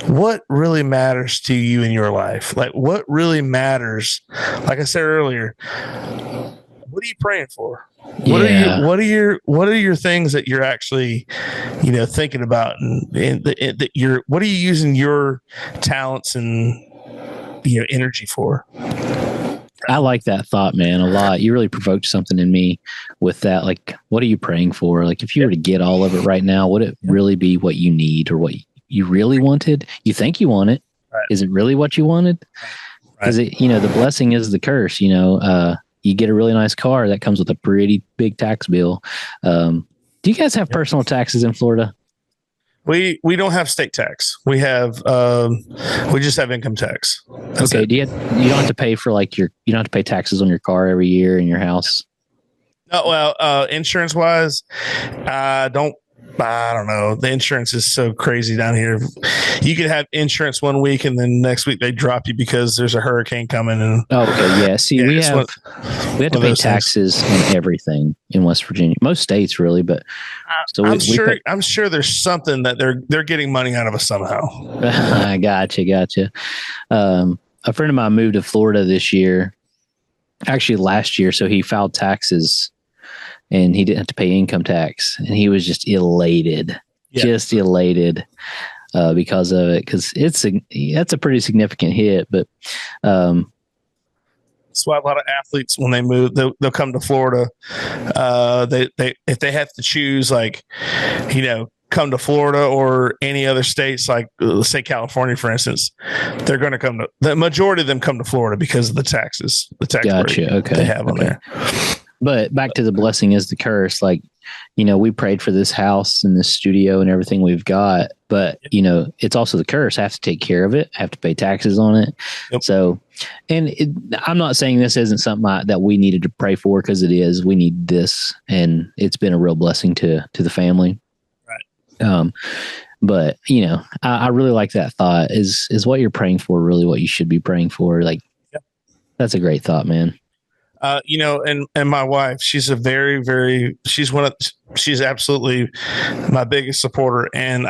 what really matters to you in your life? Like what really matters? Like I said earlier, what are you praying for? What are your things that you're actually, you know, thinking about, and that what are you using your talents and, you know, energy for? I like that thought, man, a lot. You really provoked something in me with that. Like, what are you praying for? Like, if you were to get all of it right now, would it really be what you need or what you really wanted? You think you want it. Right. Is it really what you wanted? Because you know, the blessing is the curse, you know. You get a really nice car that comes with a pretty big tax bill. Do you guys have personal taxes in Florida? We don't have state tax. We have we just have income tax. That's okay. It. You don't have to pay for you don't have to pay taxes on your car every year in your house? No, well, insurance wise, I don't I don't know. The insurance is so crazy down here. You could have insurance one week and then next week they drop you because there's a hurricane coming. And okay, yeah. See, we have to pay taxes on everything in West Virginia. Most states, really, but so I'm sure there's something that they're getting money out of us somehow. I gotcha. A friend of mine moved to Florida this year, actually last year, so he filed taxes. And he didn't have to pay income tax, and he was just elated, because of it, because that's a pretty significant hit. But that's why a lot of athletes, when they move, they'll come to Florida. They if they have to choose, like, come to Florida or any other states, like let's say California, for instance, they're going to come to the majority of them come to Florida because of the taxes, the tax rate they have on there. But back to the blessing is the curse. Like, we prayed for this house and this studio and everything we've got, but it's also the curse. I have to take care of it. I have to pay taxes on it. Yep. So, and I'm not saying this isn't something that we needed to pray for, because it is. We need this, and it's been a real blessing to the family. Right. But I really like that thought. Is what you're praying for really what you should be praying for? Like, that's a great thought, man. And my wife, she's a very, very, she's absolutely my biggest supporter. And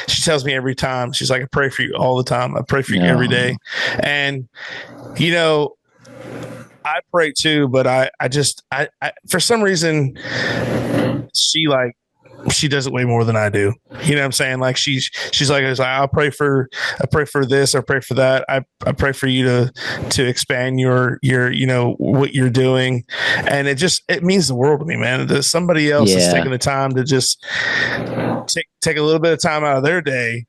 she tells me every time, she's like, I pray for you all the time. I pray for you every day. And, I pray too, but I for some reason, she does it way more than I do. You know what I'm saying? Like she's like, I pray for this, I pray for that. I pray for you to expand your what you're doing. And it means the world to me, man. That somebody else is taking the time to just take a little bit of time out of their day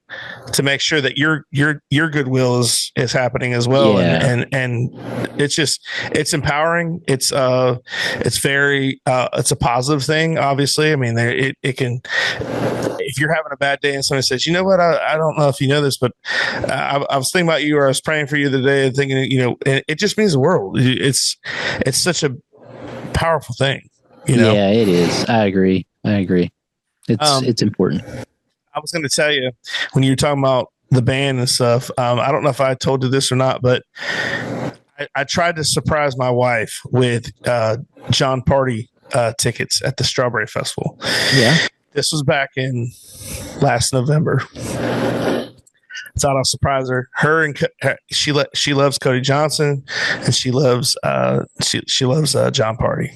to make sure that your goodwill is happening as well. Yeah. And it's empowering. It's very, it's a positive thing. Obviously. I mean, it can, if you're having a bad day and somebody says, you know what, I don't know if you know this, but I was thinking about you, or I was praying for you the day, and thinking, it just means the world. It's such a powerful thing. Yeah, it is. I agree. It's important. I was going to tell you, when you were talking about the band and stuff, I don't know if I told you this or not, but I tried to surprise my wife with John Party tickets at the Strawberry Festival. Yeah. This was back in last November. Thought I'll surprise her. She loves Cody Johnson, and she loves John Party.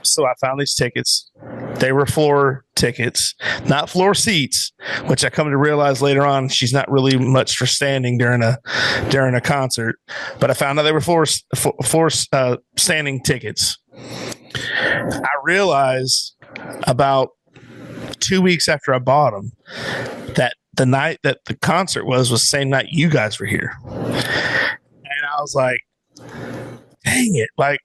So I found these tickets. They were floor tickets, not floor seats, which I come to realize later on she's not really much for standing during a concert. But I found out they were floor standing tickets. I realized about 2 weeks after I bought them that the night that the concert was the same night you guys were here. And I was like, dang it. Like,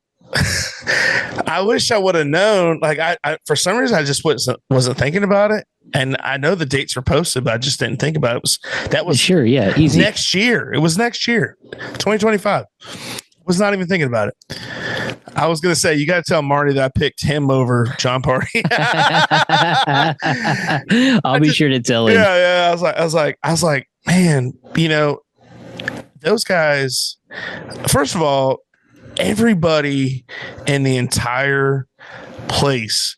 I wish I would have known. Like, I for some reason, I just wasn't thinking about it. And I know the dates were posted, but I just didn't think about it. That was sure. Yeah. Easy. Next year. It was next year, 2025. Was not even thinking about it. I was going to say, you got to tell Marty that I picked him over John Party. I'll be sure to tell him. Yeah. I was like, man, those guys, first of all, everybody in the entire place,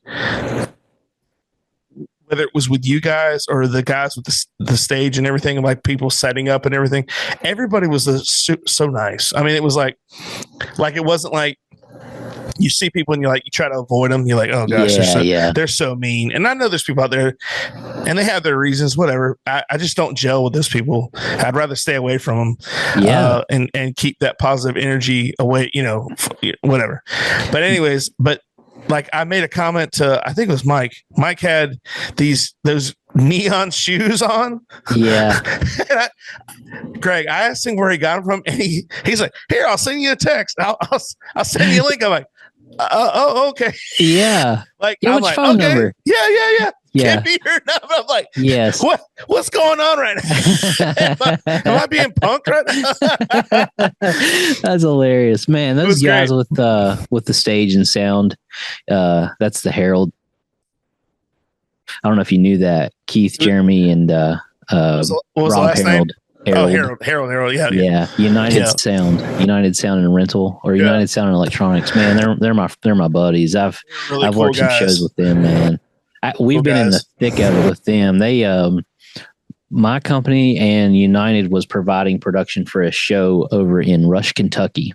whether it was with you guys or the guys with the stage and everything, and like people setting up and everything, everybody was so nice. I mean, it was like it wasn't like you see people and you try to avoid them. You're like, oh gosh, they're so mean. And I know there's people out there and they have their reasons, whatever. I just don't gel with those people. I'd rather stay away from them and keep that positive energy away, whatever. But anyways, like I made a comment to, I think it was Mike. Mike had those neon shoes on. Yeah. Greg, I asked him where he got them from, and he's like, "Here, I'll send you a text. I'll send you a link." I'm like, "Oh, okay." Yeah. Like, yeah, I'm which phone number? Yeah. Give me your number. I'm like, yes. What's going on right now? am I being punked right now? That's hilarious, man. Those guys with the stage and sound. That's the Herald. I don't know if you knew that. Keith, Jeremy, and what was the Rob last Harold. name? Harold. Yeah. United Sound and Rental, or United Sound and Electronics. Man, they're my buddies. I've really I've cool worked some guys. shows with them, man. We've been in the thick of it with them. They my company and United was providing production for a show over in Rush, Kentucky,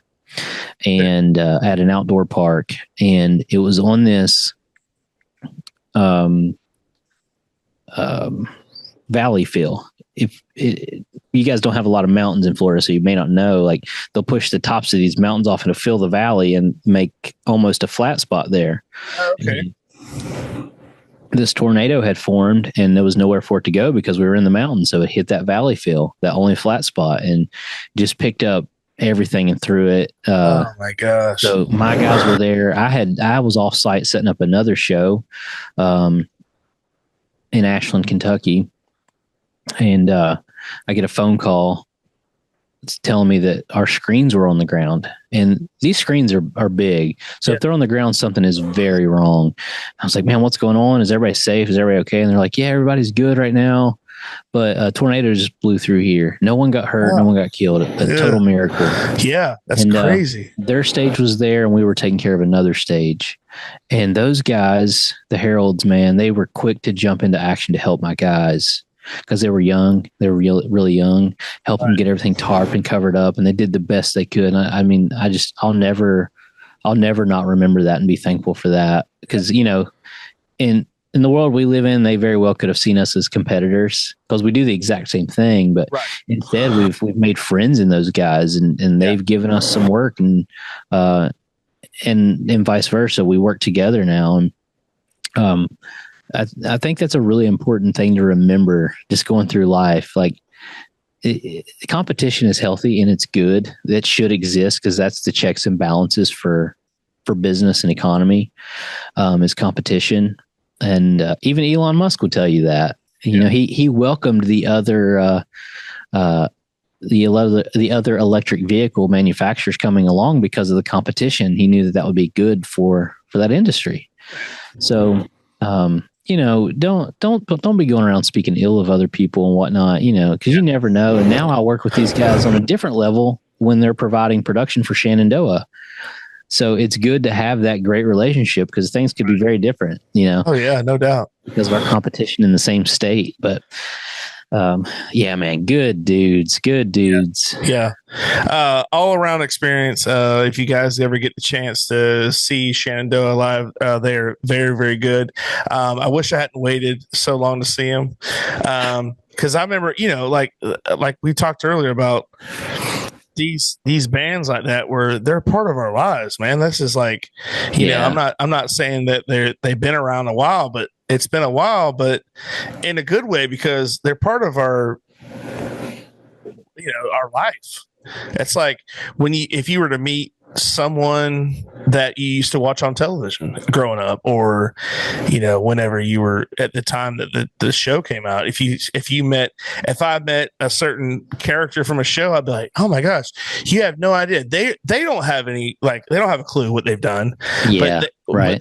and at an outdoor park, and it was on this valley fill. If you guys don't have a lot of mountains in Florida, so you may not know, like they'll push the tops of these mountains off and to fill the valley and make almost a flat spot there. Okay. And this tornado had formed and there was nowhere for it to go because we were in the mountains. So it hit that valley fill, that only flat spot, and just picked up everything and threw it. Oh my gosh. So my guys were there. I was off site setting up another show in Ashland, Kentucky. And I get a phone call. It's telling me that our screens were on the ground, and these screens are big. So if they're on the ground, something is very wrong. I was like, man, what's going on? Is everybody safe? Is everybody okay? And they're like, yeah, everybody's good right now. But a tornado just blew through here. No one got hurt. No one got killed. A total miracle. Yeah, that's crazy. Their stage was there, and we were taking care of another stage. And those guys, the Heralds, man, they were quick to jump into action to help my guys. Because they were young, they were really young, help them get everything tarped and covered up, and they did the best they could. And I'll never not remember that and be thankful for that. Because in the world we live in, they very well could have seen us as competitors because we do the exact same thing. But instead, we've made friends in those guys, and they've given us some work, and vice versa. We work together now, and I think that's a really important thing to remember just going through life. Like competition is healthy and it's good. That should exist because that's the checks and balances for business and economy is competition. And even Elon Musk would tell you that. He welcomed the other electric vehicle manufacturers coming along because of the competition. He knew that would be good for that industry. So don't be going around speaking ill of other people and whatnot, because you never know. And now I work with these guys on a different level when they're providing production for Shenandoah. So it's good to have that great relationship because things could be very different, Oh yeah, no doubt. Because of our competition in the same state. But yeah, man, good dudes. Yeah. All around experience. If you guys ever get the chance to see Shenandoah live, they're very, very good. I wish I hadn't waited so long to see them. Cause I remember, like we talked earlier about these bands like that they're part of our lives, man. This is like, I'm not saying that they've been around a while, but it's been a while, but in a good way because they're part of our life. It's like if you were to meet someone that you used to watch on television growing up, or whenever you were at the time that the show came out, if I met a certain character from a show, I'd be like, oh my gosh, you have no idea. They don't have any, they don't have a clue what they've done. Yeah, right.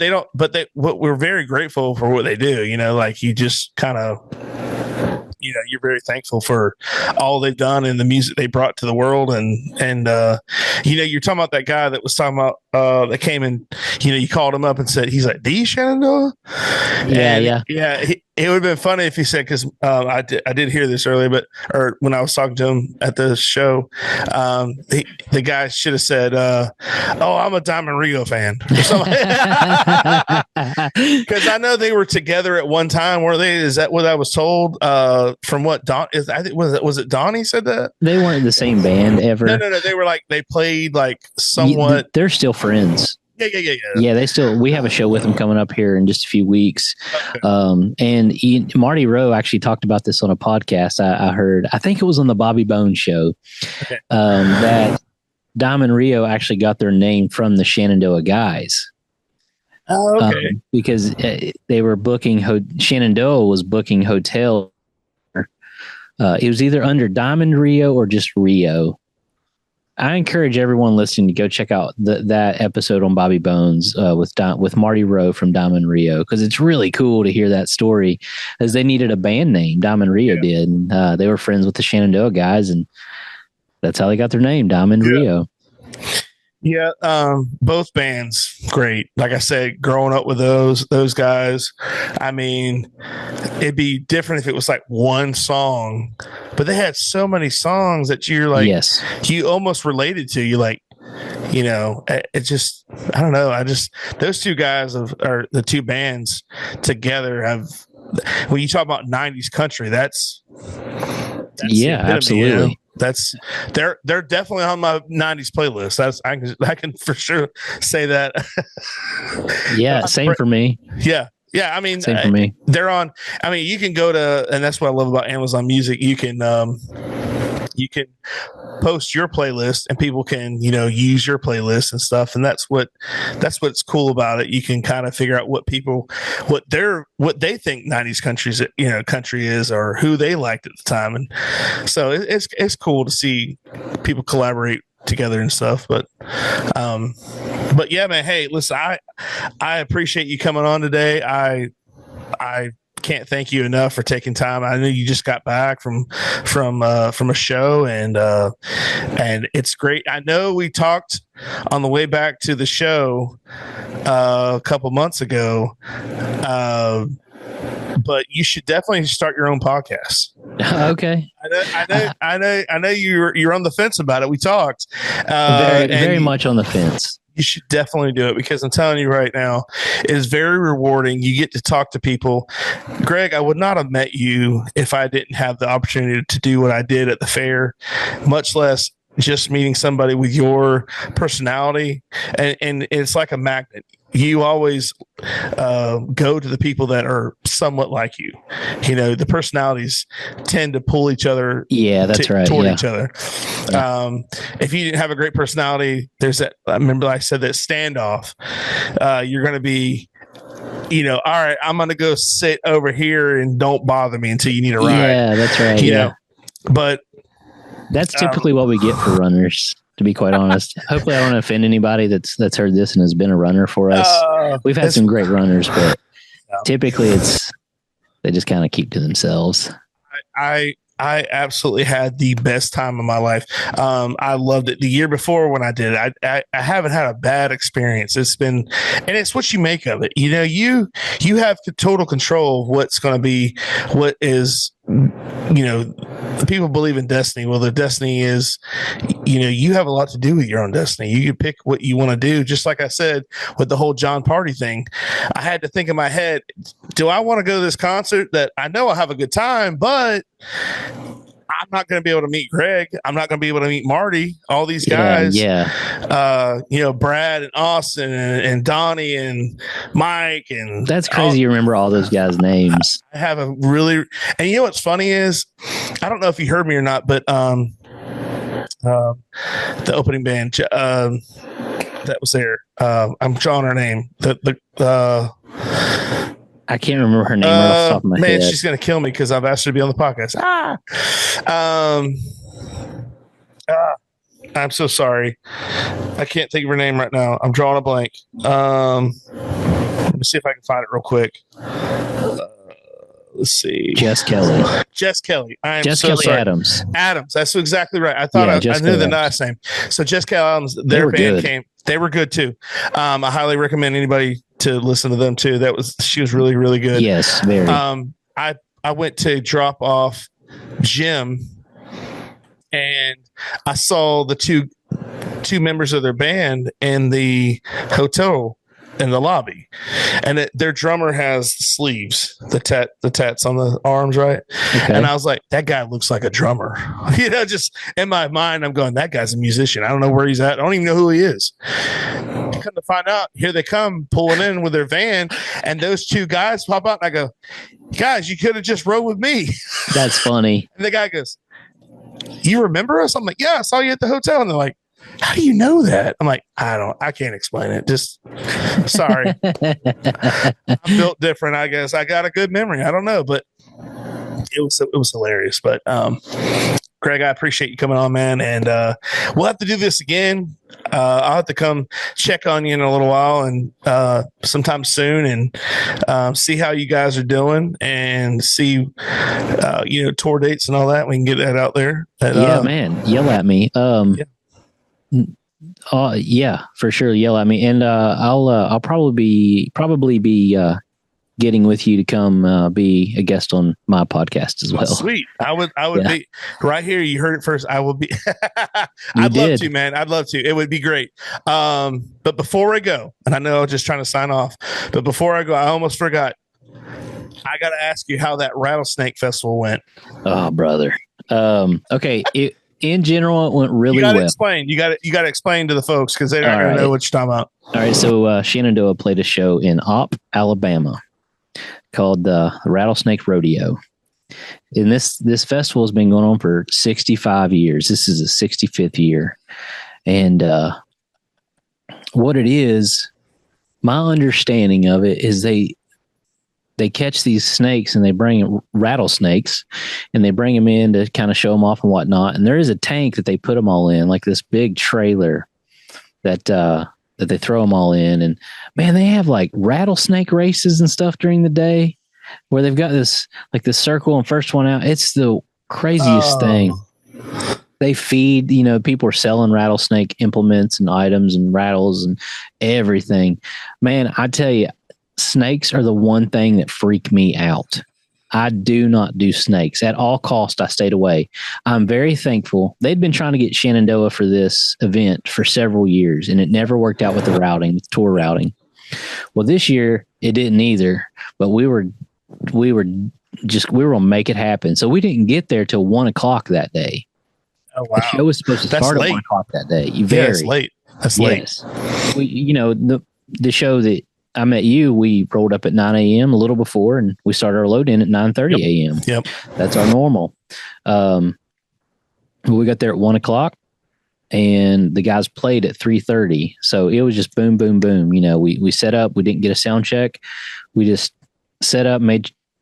We're very grateful for what they do. You just kind of, you're very thankful for all they've done and the music they brought to the world. And you're talking about that guy that was talking about, that came and, you called him up and said, he's like, the Shenandoah? Yeah. It would have been funny if he said, because I did hear this earlier, or when I was talking to him at the show, the guy should have said, oh, I'm a Diamond Rio fan or something. Because I know they were together at one time, were they? Is that what I was told? From what Don is, I think was it Donnie said that? They weren't the same band ever. No. They were they played somewhat. They're still friends. Yeah. We have a show with them coming up here in just a few weeks. Okay. And Marty Rowe actually talked about this on a podcast. I heard, I think it was on the Bobby Bones show, okay. That Diamond Rio actually got their name from the Shenandoah guys. Oh, okay. Because they were booking, Shenandoah was booking hotel. It was either under Diamond Rio or just Rio. I encourage everyone listening to go check out that episode on Bobby Bones with Marty Rowe from Diamond Rio, because it's really cool to hear that story, as they needed a band name. Diamond Rio did. And, they were friends with the Shenandoah guys, and that's how they got their name, Diamond Rio. Yeah, both bands great. Like I said, growing up with those guys, I mean, it'd be different if it was like one song, but they had so many songs that you're like, you almost related to. You like, it just, I don't know. Those two guys are the two bands together have. When you talk about '90s country, that's absolutely. They're definitely on my '90s playlist. I can for sure say that. Yeah, same for me. Yeah. I mean, same for me. They're on. I mean, you can go to, and that's what I love about Amazon Music. You can post your playlist, and people can use your playlist and stuff. And that's what's cool about it. You can kind of figure out what they think '90s country is, or who they liked at the time. And so it's cool to see people collaborate together and stuff. But yeah, man. Hey, listen, I appreciate you coming on today. I can't thank you enough for taking time. I know you just got back from a show, and it's great. I know we talked on the way back to the show a couple months ago, but you should definitely start your own podcast. Okay. I know you're on the fence about it. We talked very much on the fence. You should definitely do it, because I'm telling you right now, it is very rewarding. You get to talk to people. Greg, I would not have met you if I didn't have the opportunity to do what I did at the fair, much less just meeting somebody with your personality. And it's like a magnet. You always go to the people that are somewhat like you. The personalities tend to pull each other. Yeah, that's right. Toward each other. If you didn't have a great personality, there's that. I remember I said that standoff. You're going to be, all right, I'm going to go sit over here and don't bother me until you need a ride. Yeah, that's right. You know, but that's typically what we get for runners, to be quite honest. Hopefully I don't offend anybody that's heard this and has been a runner for us. We've had some great runners, but typically they just kind of keep to themselves. I absolutely had the best time of my life. I loved it. The year before when I did it, I haven't had a bad experience. And it's what you make of it. You have total control of what's going to be, what is, people believe in destiny. Well, the destiny is, you have a lot to do with your own destiny. You can pick what you want to do. Just like I said, with the whole John Party thing, I had to think in my head, do I want to go to this concert that I know I'll have a good time, but I'm not going to be able to meet Greg. I'm not going to be able to meet Marty, all these guys. Brad and Austin and Donnie and Mike. And that's crazy. You remember all those guys' names. I have a really, and what's funny is, I don't know if you heard me or not, but the opening band that was there, I'm drawing her name. I can't remember her name off the top of my head. She's going to kill me because I've asked her to be on the podcast. I'm so sorry. I can't think of her name right now. I'm drawing a blank. Let me see if I can find it real quick. Let's see. Jess Kelly. Jess Kelly. Jess Kelly sorry. Adams. Adams. That's exactly right. I thought I knew the last name. So Jess Kelly Adams, their band came. They were good too. I highly recommend anybody to listen to them too. She was really, really good. Yes, very. I went to drop off Jim, and I saw the two members of their band in the hotel in the lobby, and their drummer has sleeves, the tats on the arms, right? Okay. And I was like, that guy looks like a drummer. Just in my mind, I'm going, that guy's a musician. I don't know where he's at. I don't even know who he is. Come to find out, here they come pulling in with their van, and those two guys pop out, and I go, guys, you could have just rode with me. That's funny. And the guy goes, you remember us? I'm like, yeah, I saw you at the hotel. And they're like, how do you know that? I'm like, I can't explain it. Just sorry. I'm built different, I guess. I got a good memory. I don't know, but it was hilarious. But Greg, I appreciate you coming on, man. And we'll have to do this again. I'll have to come check on you in a little while and sometime soon and see how you guys are doing and see, tour dates and all that. We can get that out there. And, man, yell at me. Yeah, for sure. Yell at me. And I'll probably be getting with you to come be a guest on my podcast as well. Sweet. I would be right here. You heard it first. I will be. I'd love to, man. I'd love to. It would be great. But before I go, and I know I'm just trying to sign off, but before I go, I almost forgot. I got to ask you how that Rattlesnake Festival went. Oh, brother. Okay. In general, it went really well. Explain. You got to explain to the folks because they're not going to know what you're talking about. All right. So Shenandoah played a show in Opp, Alabama, called the Rattlesnake Rodeo. And this festival has been going on for 65 years. This is the 65th year. And what it is, my understanding of it is they catch these snakes and they bring rattlesnakes and they bring them in to kind of show them off and whatnot. And there is a tank that they put them all in, like this big trailer that they throw them all in. And man, they have like rattlesnake races and stuff during the day where they've got this circle and first one out. It's the craziest thing. They feed, people are selling rattlesnake implements and items and rattles and everything. Man, I tell you, snakes are the one thing that freak me out. I do not do snakes. At all costs, I stayed away. I'm very thankful. They'd been trying to get Shenandoah for this event for several years, and it never worked out with the routing, with tour routing. Well, this year, it didn't either, but we were going to make it happen. So we didn't get there till 1 o'clock that day. Oh, wow. The show was supposed to start at 1 o'clock that day. That's late. That's late. We, the show that I met you, we rolled up at 9 a.m. a little before, and we started our load in at 9:30 a.m. Yep. That's our normal. We got there at 1 o'clock, and the guys played at 3:30. So it was just boom, boom, boom. We set up. We didn't get a sound check. We just set up,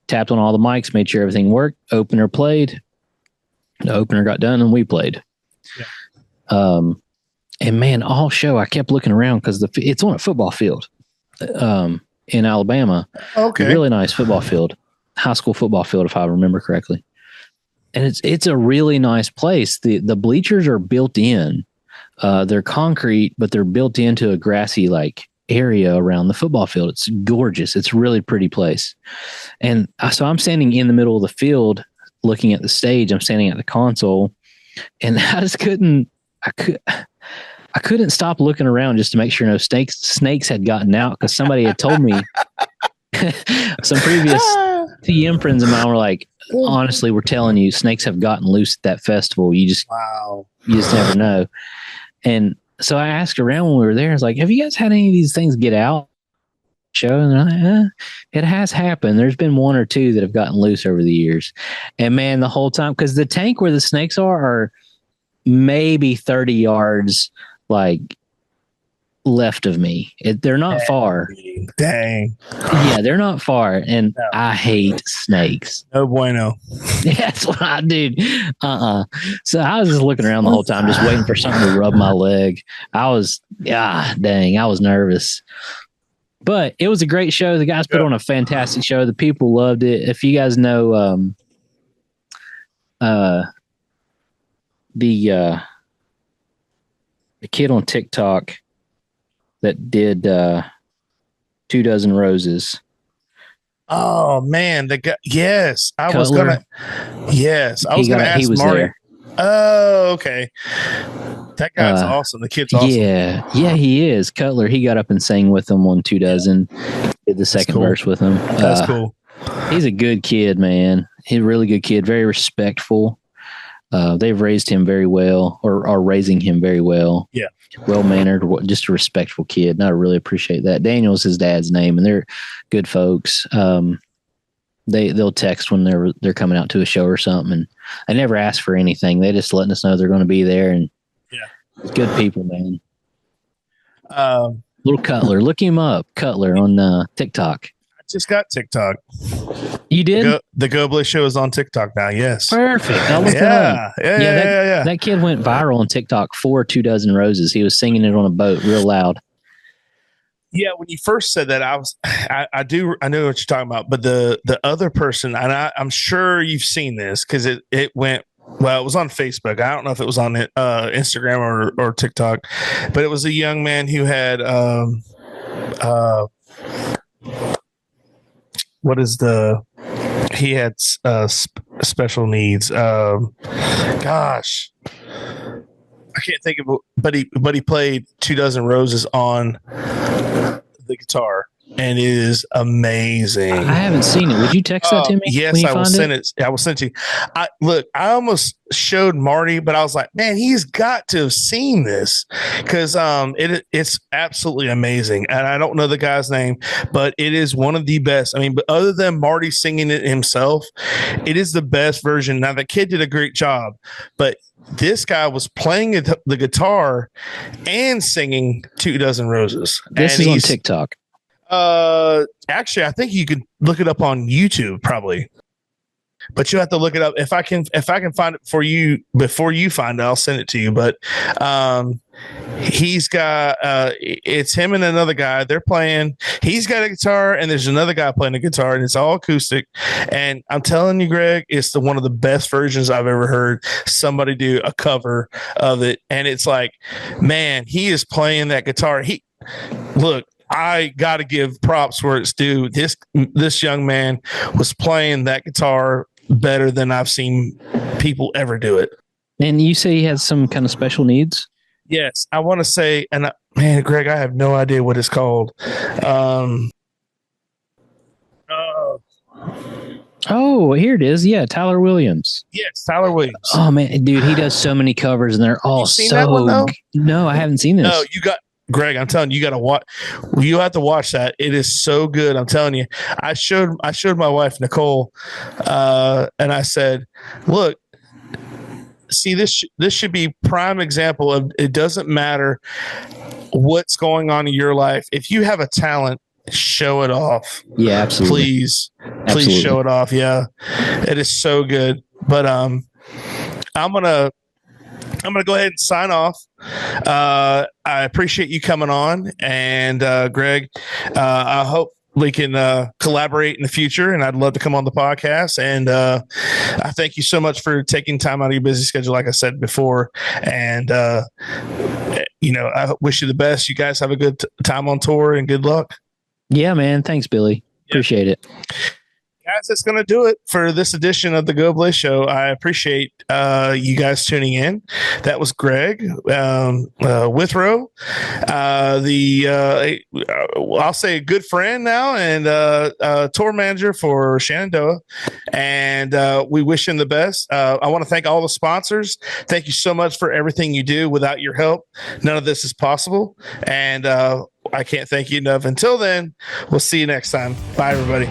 tapped on all the mics, made sure everything worked. Opener played. The opener got done, and we played. Yeah. And man, all show I kept looking around because it's on a football field. In Alabama. Okay. A really nice football field, high school football field, if I remember correctly. And it's a really nice place. The bleachers are built in. They're concrete, but they're built into a grassy area around the football field. It's gorgeous. It's a really pretty place. And so I'm standing in the middle of the field looking at the stage. I'm standing at the console, and I just couldn't stop looking around just to make sure no snakes had gotten out, because somebody had told me some previous TM friends of mine were like, honestly, we're telling you, snakes have gotten loose at that festival. You just never know. And so I asked around when we were there, I was like, have you guys had any of these things get out? Show? And they're like, it has happened. There's been one or two that have gotten loose over the years. And man, the whole time, because the tank where the snakes are maybe 30 yards left of me. They're not far. Dang. Yeah, they're not far. And no. I hate snakes. No bueno. That's what I do. So I was just looking around the whole time, just waiting for something to rub my leg. I was nervous. But it was a great show. The guys put on a fantastic show. The people loved it. If you guys know the kid on TikTok that did 24 Roses. Oh man, the guy. Yes, I Cutler. was gonna. Yes, I was gonna ask Marty. There. Oh, okay. That guy's awesome. The kid's awesome. Yeah, he is. Cutler. He got up and sang with them on 24. Did the second verse with him. That's cool. He's a good kid, man. He's a really good kid. Very respectful. They've raised him very well, or are raising him very well. Yeah. Well-mannered, just a respectful kid. And I really appreciate that. Daniel's his dad's name, and they're good folks. They'll text when they're coming out to a show or something, and they never ask for anything. They just letting us know they're going to be there, and good people, man. Little Cutler, look him up, Cutler on TikTok. I just got TikTok. You did? The Goblay show is on TikTok now. Yes. Perfect. I'll look that up. Yeah. That kid went viral on TikTok for 2 Dozen Roses. He was singing it on a boat real loud. Yeah, when you first said that, I know what you're talking about. But the other person, and I'm sure you've seen this because it went. Well, it was on Facebook. I don't know if it was on Instagram or TikTok, but it was a young man who had he had special needs. Gosh, I can't think of it, but he played 2 Dozen Roses on the guitar. And it is amazing. I haven't seen it. Would you text that to me? Yes, I will send it. I will send it to you. I almost showed Marty, but I was like, man, he's got to have seen this because it's absolutely amazing. And I don't know the guy's name, but it is one of the best. I mean, but other than Marty singing it himself, it is the best version. Now, the kid did a great job, but this guy was playing the guitar and singing 2 Dozen Roses. This is on TikTok. Actually, I think you can look it up on YouTube probably, but you have to look it up. If I can find it for you before you find it, I'll send it to you. But he's got it's him and another guy. They're playing. He's got a guitar, and there's another guy playing a guitar, and it's all acoustic. And I'm telling you, Greg, it's one of the best versions I've ever heard somebody do a cover of it. And it's like, man, he is playing that guitar. I got to give props where it's due. This young man was playing that guitar better than I've seen people ever do it. And you say he has some kind of special needs? Yes, I want to say, and man, Greg, I have no idea what it's called. Oh, here it is. Yeah, Tyler Williams. Yes, Tyler Williams. Oh man, dude, he does so many covers, and they're all so. No, I haven't seen this. No, Greg, I'm telling you, you got to watch. You have to watch that. It is so good. I'm telling you. I showed my wife Nicole, and I said, "Look, see this should be prime example of it. Doesn't matter what's going on in your life. If you have a talent, show it off. Yeah, absolutely. Please show it off. Yeah, it is so good. But I'm gonna go ahead and sign off. I appreciate you coming on, and Greg, I hope we can collaborate in the future, and I'd love to come on the podcast. And I thank you so much for taking time out of your busy schedule, like I said before. And I wish you the best. You guys have a good time on tour, and good luck. Yeah, man. Thanks, Billy. Appreciate it. Guys, that's going to do it for this edition of the Goblay Show. I appreciate you guys tuning in. That was Greg Withrow, I'll say a good friend now, and tour manager for Shenandoah. And we wish him the best. I want to thank all the sponsors. Thank you so much for everything you do. Without your help, none of this is possible. And I can't thank you enough. Until then, we'll see you next time. Bye, everybody.